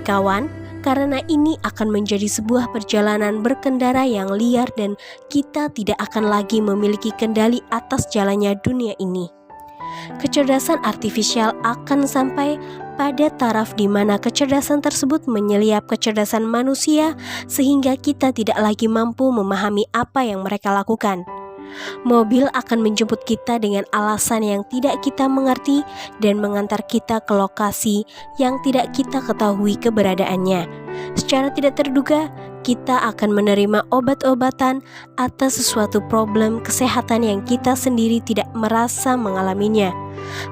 kawan, karena ini akan menjadi sebuah perjalanan berkendara yang liar dan kita tidak akan lagi memiliki kendali atas jalannya dunia ini. Kecerdasan artifisial akan sampai pada taraf di mana kecerdasan tersebut menyeliap kecerdasan manusia sehingga kita tidak lagi mampu memahami apa yang mereka lakukan. Mobil akan menjemput kita dengan alasan yang tidak kita mengerti dan mengantar kita ke lokasi yang tidak kita ketahui keberadaannya. Secara tidak terduga, kita akan menerima obat-obatan atas sesuatu problem kesehatan yang kita sendiri tidak merasa mengalaminya.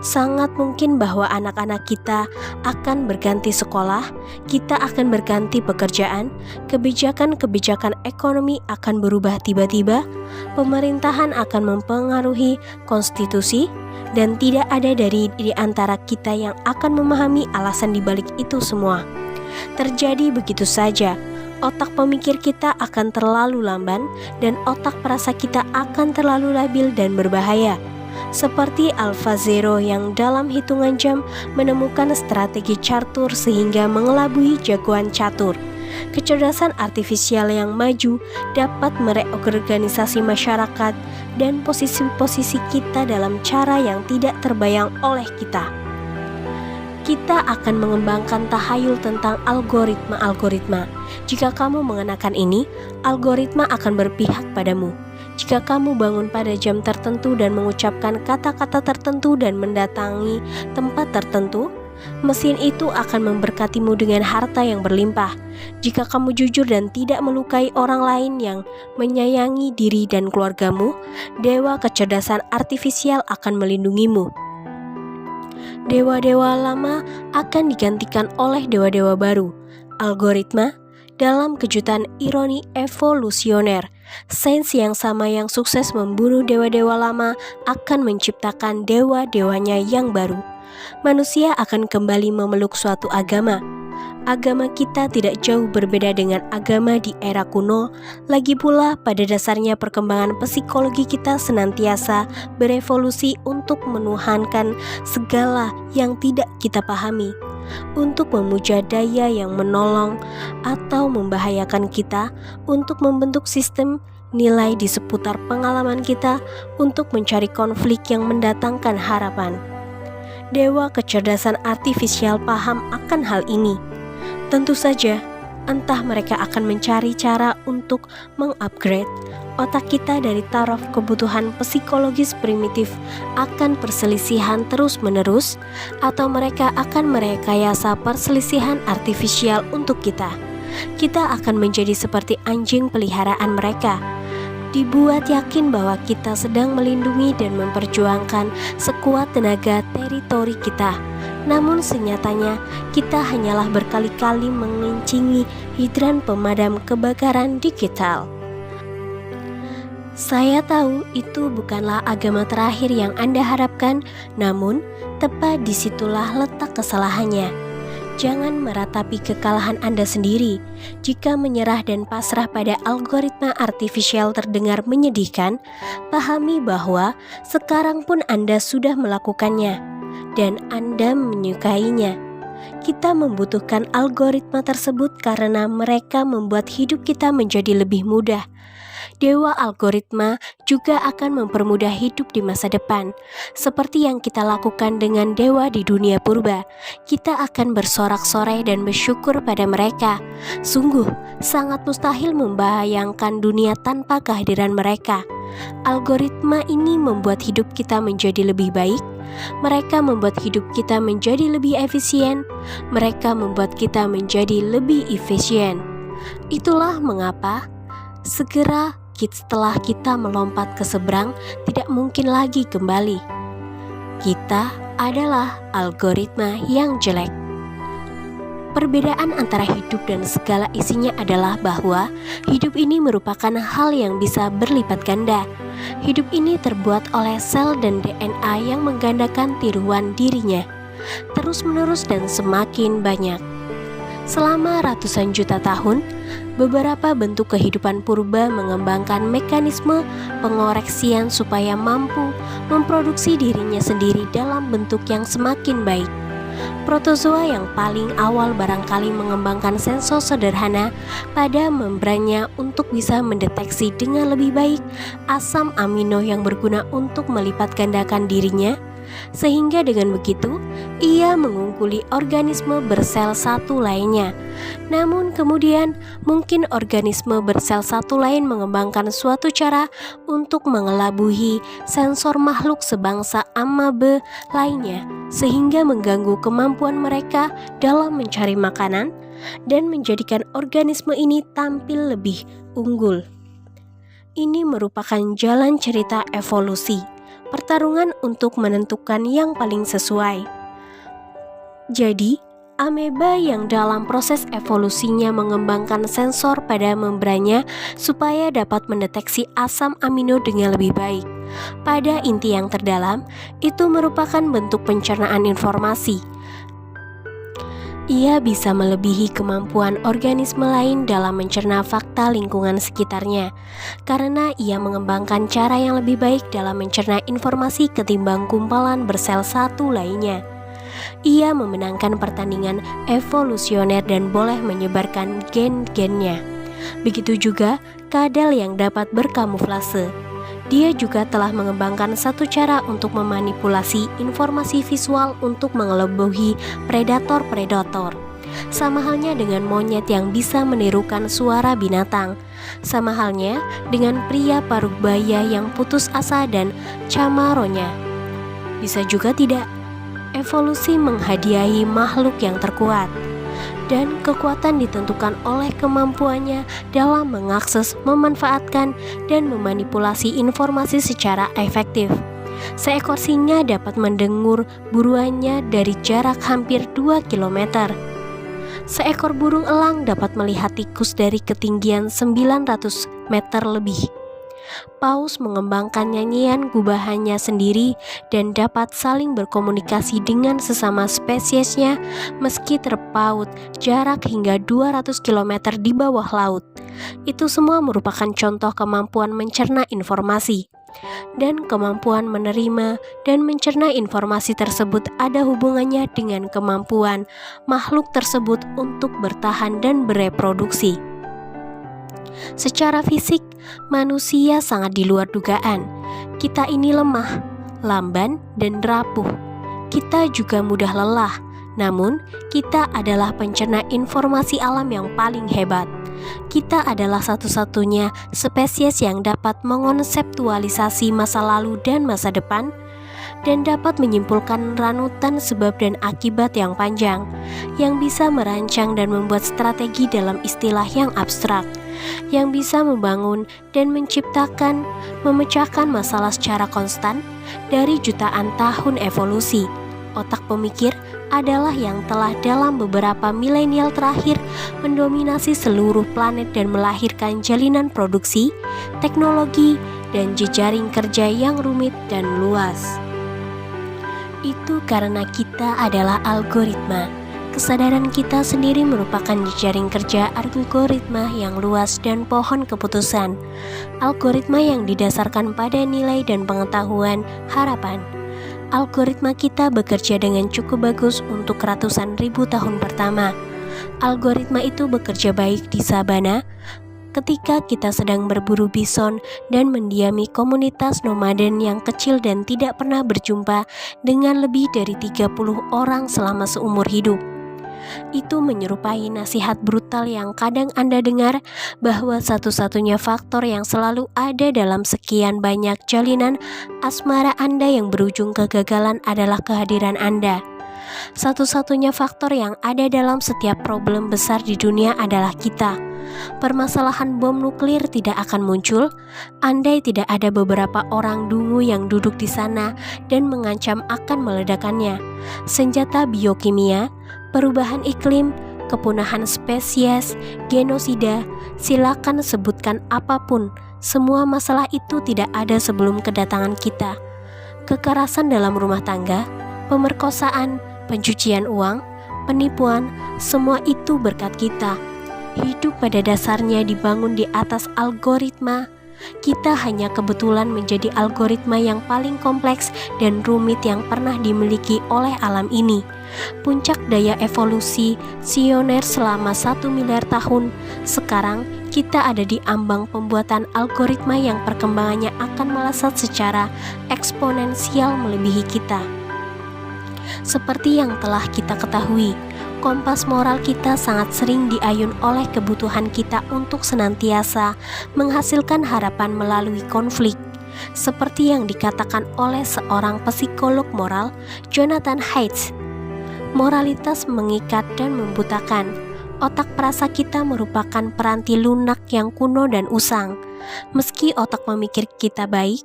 Sangat mungkin bahwa anak-anak kita akan berganti sekolah, kita akan berganti pekerjaan, kebijakan-kebijakan ekonomi akan berubah tiba-tiba, pemerintahan akan mempengaruhi konstitusi, dan tidak ada dari di antara kita yang akan memahami alasan dibalik itu semua. Terjadi begitu saja. Otak pemikir kita akan terlalu lamban dan otak perasa kita akan terlalu labil dan berbahaya. Seperti AlphaZero yang dalam hitungan jam menemukan strategi catur sehingga mengelabui jagoan catur. Kecerdasan artifisial yang maju dapat mereorganisasi masyarakat dan posisi-posisi kita dalam cara yang tidak terbayang oleh kita. Kita akan mengembangkan tahayul tentang algoritma-algoritma. Jika kamu mengenakan ini, algoritma akan berpihak padamu. Jika kamu bangun pada jam tertentu dan mengucapkan kata-kata tertentu dan mendatangi tempat tertentu, mesin itu akan memberkatimu dengan harta yang berlimpah. Jika kamu jujur dan tidak melukai orang lain yang menyayangi diri dan keluargamu, dewa kecerdasan artifisial akan melindungimu. Dewa-dewa lama akan digantikan oleh dewa-dewa baru. Algoritma dalam kejutan ironi evolusioner, sains yang sama yang sukses membunuh dewa-dewa lama akan menciptakan dewa-dewanya yang baru. Manusia akan kembali memeluk suatu agama. Agama kita tidak jauh berbeda dengan agama di era kuno. Lagi pula, pada dasarnya perkembangan psikologi kita senantiasa berevolusi untuk menuhankan segala yang tidak kita pahami, untuk memuja daya yang menolong atau membahayakan kita, untuk membentuk sistem nilai di seputar pengalaman kita, untuk mencari konflik yang mendatangkan harapan. Dewa kecerdasan artifisial paham akan hal ini. Tentu saja, entah mereka akan mencari cara untuk mengupgrade otak kita dari taraf kebutuhan psikologis primitif akan perselisihan terus-menerus, atau mereka akan merekayasa perselisihan artifisial untuk kita. Kita akan menjadi seperti anjing peliharaan mereka, dibuat yakin bahwa kita sedang melindungi dan memperjuangkan sekuat tenaga teritori kita. Namun senyatanya kita hanyalah berkali-kali mengincingi hidran pemadam kebakaran digital. Saya tahu itu bukanlah agama terakhir yang Anda harapkan, namun tepat disitulah letak kesalahannya. Jangan meratapi kekalahan Anda sendiri. Jika menyerah dan pasrah pada algoritma artifisial terdengar menyedihkan, pahami bahwa sekarang pun Anda sudah melakukannya dan Anda menyukainya. Kita membutuhkan algoritma tersebut karena mereka membuat hidup kita menjadi lebih mudah. dewa algoritma juga akan mempermudah hidup di masa depan. Seperti yang kita lakukan dengan dewa di dunia purba, kita akan bersorak-sorai dan bersyukur pada mereka. Sungguh, sangat mustahil membayangkan dunia tanpa kehadiran mereka. Algoritma ini membuat hidup kita menjadi lebih baik. Mereka membuat hidup kita menjadi lebih efisien. Mereka membuat kita menjadi lebih efisien. Itulah mengapa setelah kita melompat ke seberang, tidak mungkin lagi kembali. Kita adalah algoritma yang jelek. Perbedaan antara hidup dan segala isinya adalah bahwa hidup ini merupakan hal yang bisa berlipat ganda. Hidup ini terbuat oleh sel dan DNA yang menggandakan tiruan dirinya, terus-menerus dan semakin banyak. Selama ratusan juta tahun, beberapa bentuk kehidupan purba mengembangkan mekanisme pengoreksian supaya mampu memproduksi dirinya sendiri dalam bentuk yang semakin baik. Protozoa yang paling awal barangkali mengembangkan sensor sederhana pada membrannya untuk bisa mendeteksi dengan lebih baik asam amino yang berguna untuk melipat gandakan dirinya, sehingga dengan begitu ia mengungkuli organisme bersel satu lainnya. Namun kemudian mungkin organisme bersel satu lain mengembangkan suatu cara untuk mengelabuhi sensor makhluk sebangsa amabe lainnya, sehingga mengganggu kemampuan mereka dalam mencari makanan dan menjadikan organisme ini tampil lebih unggul. Ini merupakan jalan cerita evolusi, pertarungan untuk menentukan yang paling sesuai. Jadi, ameba yang dalam proses evolusinya mengembangkan sensor pada membrannya supaya dapat mendeteksi asam amino dengan lebih baik. Pada inti yang terdalam, itu merupakan bentuk pencernaan informasi. Ia bisa melebihi kemampuan organisme lain dalam mencerna fakta lingkungan sekitarnya, karena ia mengembangkan cara yang lebih baik dalam mencerna informasi ketimbang gumpalan bersel satu lainnya. Ia memenangkan pertandingan evolusioner dan boleh menyebarkan gen-gennya. Begitu juga kadal yang dapat berkamuflase. Dia juga telah mengembangkan satu cara untuk memanipulasi informasi visual untuk mengelabui predator-predator. Sama halnya dengan monyet yang bisa menirukan suara binatang. Sama halnya dengan pria paruh-baya yang putus asa dan camaronya. Bisa juga tidak. Evolusi menghadiahi makhluk yang terkuat, dan kekuatan ditentukan oleh kemampuannya dalam mengakses, memanfaatkan, dan memanipulasi informasi secara efektif. Seekor singa dapat mendengur buruannya dari jarak hampir 2 km. Seekor burung elang dapat melihat tikus dari ketinggian 900 meter lebih. Paus mengembangkan nyanyian gubahannya sendiri dan dapat saling berkomunikasi dengan sesama spesiesnya meski terpaut jarak hingga 200 km di bawah laut. Itu semua merupakan contoh kemampuan mencerna informasi. Dan kemampuan menerima dan mencerna informasi tersebut ada hubungannya dengan kemampuan makhluk tersebut untuk bertahan dan bereproduksi. Secara fisik, manusia sangat di luar dugaan. Kita ini lemah, lamban, dan rapuh. Kita juga mudah lelah, namun kita adalah pencerna informasi alam yang paling hebat. Kita adalah satu-satunya spesies yang dapat mengonseptualisasi masa lalu dan masa depan, dan dapat menyimpulkan ranutan sebab dan akibat yang panjang, yang bisa merancang dan membuat strategi dalam istilah yang abstrak, yang bisa membangun dan menciptakan, memecahkan masalah secara konstan dari jutaan tahun evolusi. Otak pemikir adalah yang telah dalam beberapa milenial terakhir mendominasi seluruh planet dan melahirkan jalinan produksi, teknologi, dan jejaring kerja yang rumit dan luas. Itu karena kita adalah algoritma. Kesadaran kita sendiri merupakan jejaring kerja algoritma yang luas dan pohon keputusan. Algoritma yang didasarkan pada nilai dan pengetahuan harapan. Algoritma kita bekerja dengan cukup bagus untuk ratusan ribu tahun pertama. Algoritma itu bekerja baik di sabana, ketika kita sedang berburu bison dan mendiami komunitas nomaden yang kecil dan tidak pernah berjumpa dengan lebih dari 30 orang selama seumur hidup. Itu menyerupai nasihat brutal yang kadang Anda dengar, bahwa satu-satunya faktor yang selalu ada dalam sekian banyak jalinan asmara Anda yang berujung kegagalan adalah kehadiran Anda. Satu-satunya faktor yang ada dalam setiap problem besar di dunia adalah kita. Permasalahan bom nuklir tidak akan muncul andai tidak ada beberapa orang dungu yang duduk di sana dan mengancam akan meledakannya. Senjata biokimia, perubahan iklim, kepunahan spesies, genosida, silakan sebutkan apapun, semua masalah itu tidak ada sebelum kedatangan kita. Kekerasan dalam rumah tangga, pemerkosaan, pencucian uang, penipuan, semua itu berkat kita. Hidup pada dasarnya dibangun di atas algoritma. Kita hanya kebetulan menjadi algoritma yang paling kompleks dan rumit yang pernah dimiliki oleh alam ini. Puncak daya evolusi pioner selama 1 miliar tahun. Sekarang kita ada di ambang pembuatan algoritma yang perkembangannya akan melesat secara eksponensial melebihi kita. Seperti yang telah kita ketahui, kompas moral kita sangat sering diayun oleh kebutuhan kita untuk senantiasa menghasilkan harapan melalui konflik. Seperti yang dikatakan oleh seorang psikolog moral, Jonathan Haidt, moralitas mengikat dan membutakan. Otak perasa kita merupakan peranti lunak yang kuno dan usang. Meski otak memikir kita baik,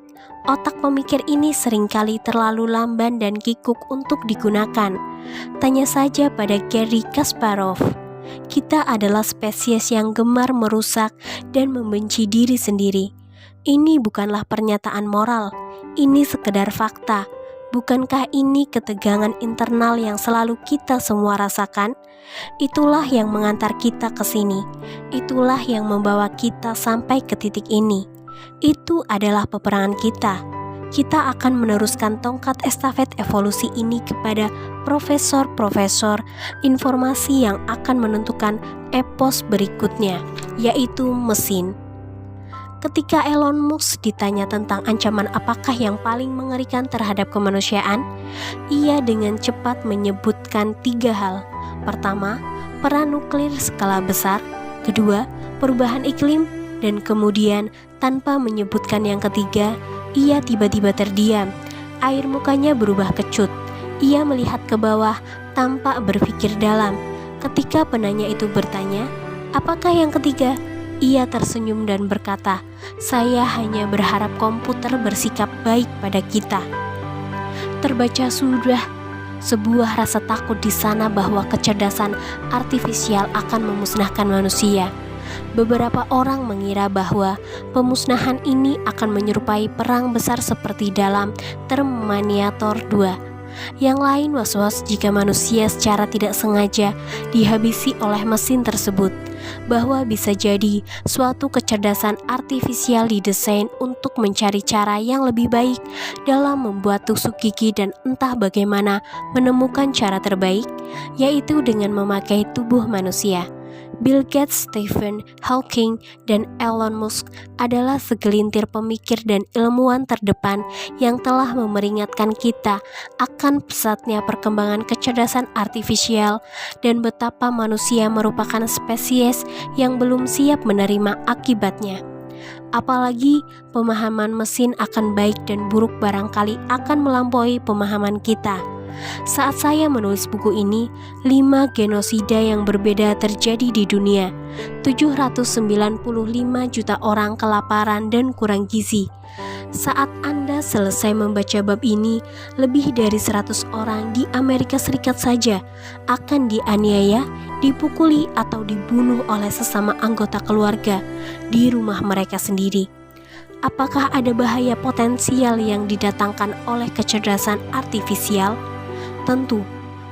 otak pemikir ini seringkali terlalu lamban dan kikuk untuk digunakan. Tanya saja pada Garry Kasparov. Kita adalah spesies yang gemar merusak dan membenci diri sendiri. Ini bukanlah pernyataan moral, ini sekedar fakta. Bukankah ini ketegangan internal yang selalu kita semua rasakan? Itulah yang mengantar kita ke sini. Itulah yang membawa kita sampai ke titik ini. Itu adalah peperangan kita. Kita akan meneruskan tongkat estafet evolusi ini kepada profesor-profesor informasi yang akan menentukan epos berikutnya, yaitu mesin. Ketika Elon Musk ditanya tentang ancaman apakah yang paling mengerikan terhadap kemanusiaan, ia dengan cepat menyebutkan 3 hal. Pertama, perang nuklir skala besar. Kedua, perubahan iklim. Dan kemudian, tanpa menyebutkan yang ketiga, ia tiba-tiba terdiam. Air mukanya berubah kecut. Ia melihat ke bawah tanpa berpikir dalam. Ketika penanya itu bertanya, "Apakah yang ketiga?" Ia tersenyum dan berkata, "Saya hanya berharap komputer bersikap baik pada kita." Terbaca sudah sebuah rasa takut di sana bahwa kecerdasan artifisial akan memusnahkan manusia. Beberapa orang mengira bahwa pemusnahan ini akan menyerupai perang besar seperti dalam Terminator 2. Yang lain was-was jika manusia secara tidak sengaja dihabisi oleh mesin tersebut, bahwa bisa jadi suatu kecerdasan artifisial didesain untuk mencari cara yang lebih baik dalam membuat tusuk gigi dan entah bagaimana menemukan cara terbaik, yaitu dengan memakai tubuh manusia. Bill Gates, Stephen Hawking, dan Elon Musk adalah segelintir pemikir dan ilmuwan terdepan yang telah memperingatkan kita akan pesatnya perkembangan kecerdasan artifisial dan betapa manusia merupakan spesies yang belum siap menerima akibatnya. Apalagi pemahaman mesin akan baik dan buruk barangkali akan melampaui pemahaman kita. Saat saya menulis buku ini, 5 genosida yang berbeda terjadi di dunia. 795 juta orang kelaparan dan kurang gizi. Saat Anda selesai membaca bab ini, lebih dari 100 orang di Amerika Serikat saja akan dianiaya, dipukuli atau dibunuh oleh sesama anggota keluarga di rumah mereka sendiri. Apakah ada bahaya potensial yang didatangkan oleh kecerdasan artifisial? Tentu,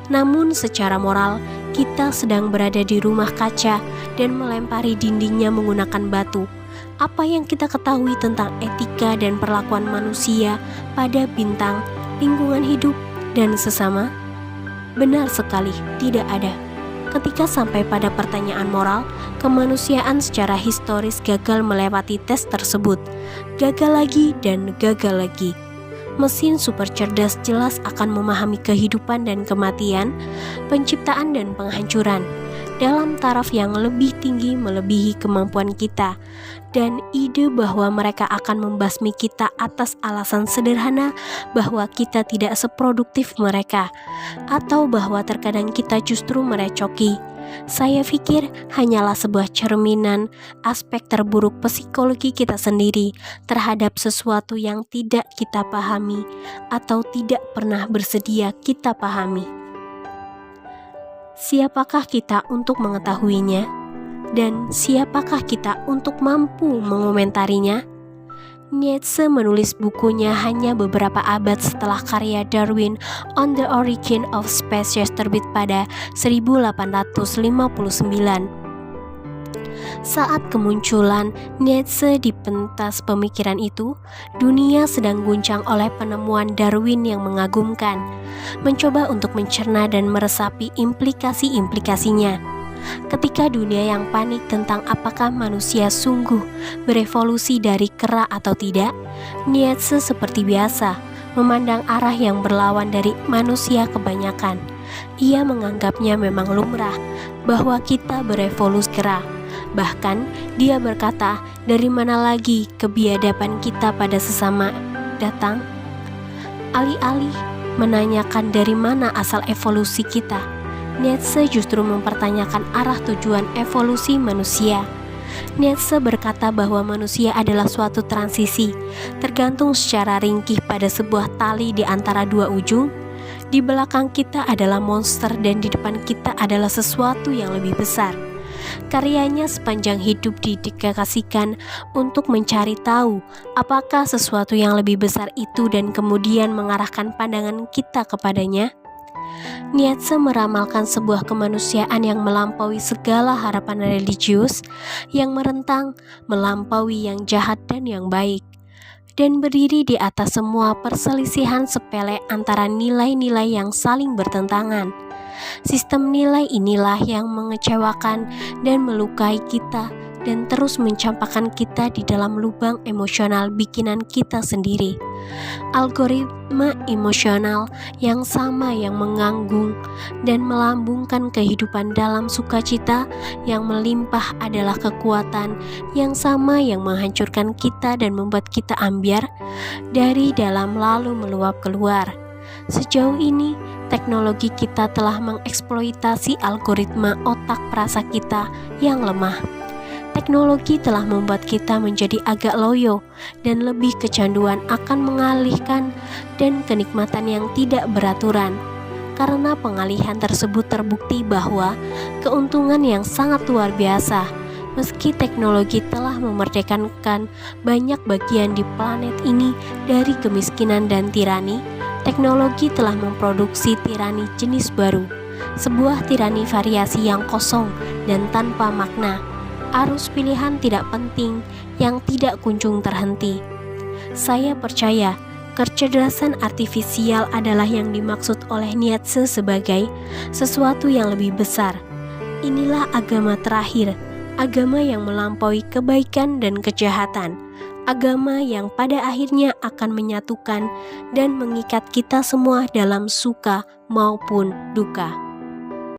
namun secara moral, kita sedang berada di rumah kaca dan melempari dindingnya menggunakan batu. Apa yang kita ketahui tentang etika dan perlakuan manusia pada bintang, lingkungan hidup, dan sesama? Benar sekali, tidak ada. Ketika sampai pada pertanyaan moral, kemanusiaan secara historis gagal melewati tes tersebut. Gagal lagi dan gagal lagi. Mesin super cerdas jelas akan memahami kehidupan dan kematian, penciptaan dan penghancuran dalam taraf yang lebih tinggi melebihi kemampuan kita, dan ide bahwa mereka akan membasmi kita atas alasan sederhana bahwa kita tidak seproduktif mereka, atau bahwa terkadang kita justru merecoki, saya pikir hanyalah sebuah cerminan aspek terburuk psikologi kita sendiri terhadap sesuatu yang tidak kita pahami atau tidak pernah bersedia kita pahami. Siapakah kita untuk mengetahuinya? Dan siapakah kita untuk mampu mengomentarinya? Nietzsche menulis bukunya hanya beberapa abad setelah karya Darwin On the Origin of Species terbit pada 1859. Saat kemunculan Nietzsche di pentas pemikiran itu, dunia sedang guncang oleh penemuan Darwin yang mengagumkan, mencoba untuk mencerna dan meresapi implikasi-implikasinya. Ketika dunia yang panik tentang apakah manusia sungguh berevolusi dari kera atau tidak, Nietzsche seperti biasa memandang arah yang berlawan dari manusia kebanyakan. Ia menganggapnya memang lumrah bahwa kita berevolusi kera. Bahkan dia berkata, dari mana lagi kebiadaban kita pada sesama datang? Alih-alih menanyakan dari mana asal evolusi kita, Nietzsche justru mempertanyakan arah tujuan evolusi manusia. Nietzsche berkata bahwa manusia adalah suatu transisi, tergantung secara ringkih pada sebuah tali di antara dua ujung. Di belakang kita adalah monster dan di depan kita adalah sesuatu yang lebih besar. Karyanya sepanjang hidup didedikasikan untuk mencari tahu apakah sesuatu yang lebih besar itu dan kemudian mengarahkan pandangan kita kepadanya. Nietzsche meramalkan sebuah kemanusiaan yang melampaui segala harapan religius, yang merentang, melampaui yang jahat dan yang baik, dan berdiri di atas semua perselisihan sepele antara nilai-nilai yang saling bertentangan. Sistem nilai inilah yang mengecewakan dan melukai kita dan terus mencampakkan kita di dalam lubang emosional bikinan kita sendiri. Algoritma emosional yang sama yang menganggung dan melambungkan kehidupan dalam sukacita yang melimpah adalah kekuatan yang sama yang menghancurkan kita dan membuat kita ambyar dari dalam lalu meluap keluar. Sejauh ini, teknologi kita telah mengeksploitasi algoritma otak perasa kita yang lemah. Teknologi telah membuat kita menjadi agak loyo dan lebih kecanduan akan mengalihkan dan kenikmatan yang tidak beraturan. Karena pengalihan tersebut terbukti bahwa keuntungan yang sangat luar biasa. Meski teknologi telah memerdekakan banyak bagian di planet ini dari kemiskinan dan tirani, teknologi telah memproduksi tirani jenis baru, sebuah tirani variasi yang kosong dan tanpa makna. Arus pilihan tidak penting yang tidak kunjung terhenti. Saya percaya kecerdasan artifisial adalah yang dimaksud oleh Nietzsche sebagai sesuatu yang lebih besar. Inilah agama terakhir, agama yang melampaui kebaikan dan kejahatan, agama yang pada akhirnya akan menyatukan dan mengikat kita semua dalam suka maupun duka.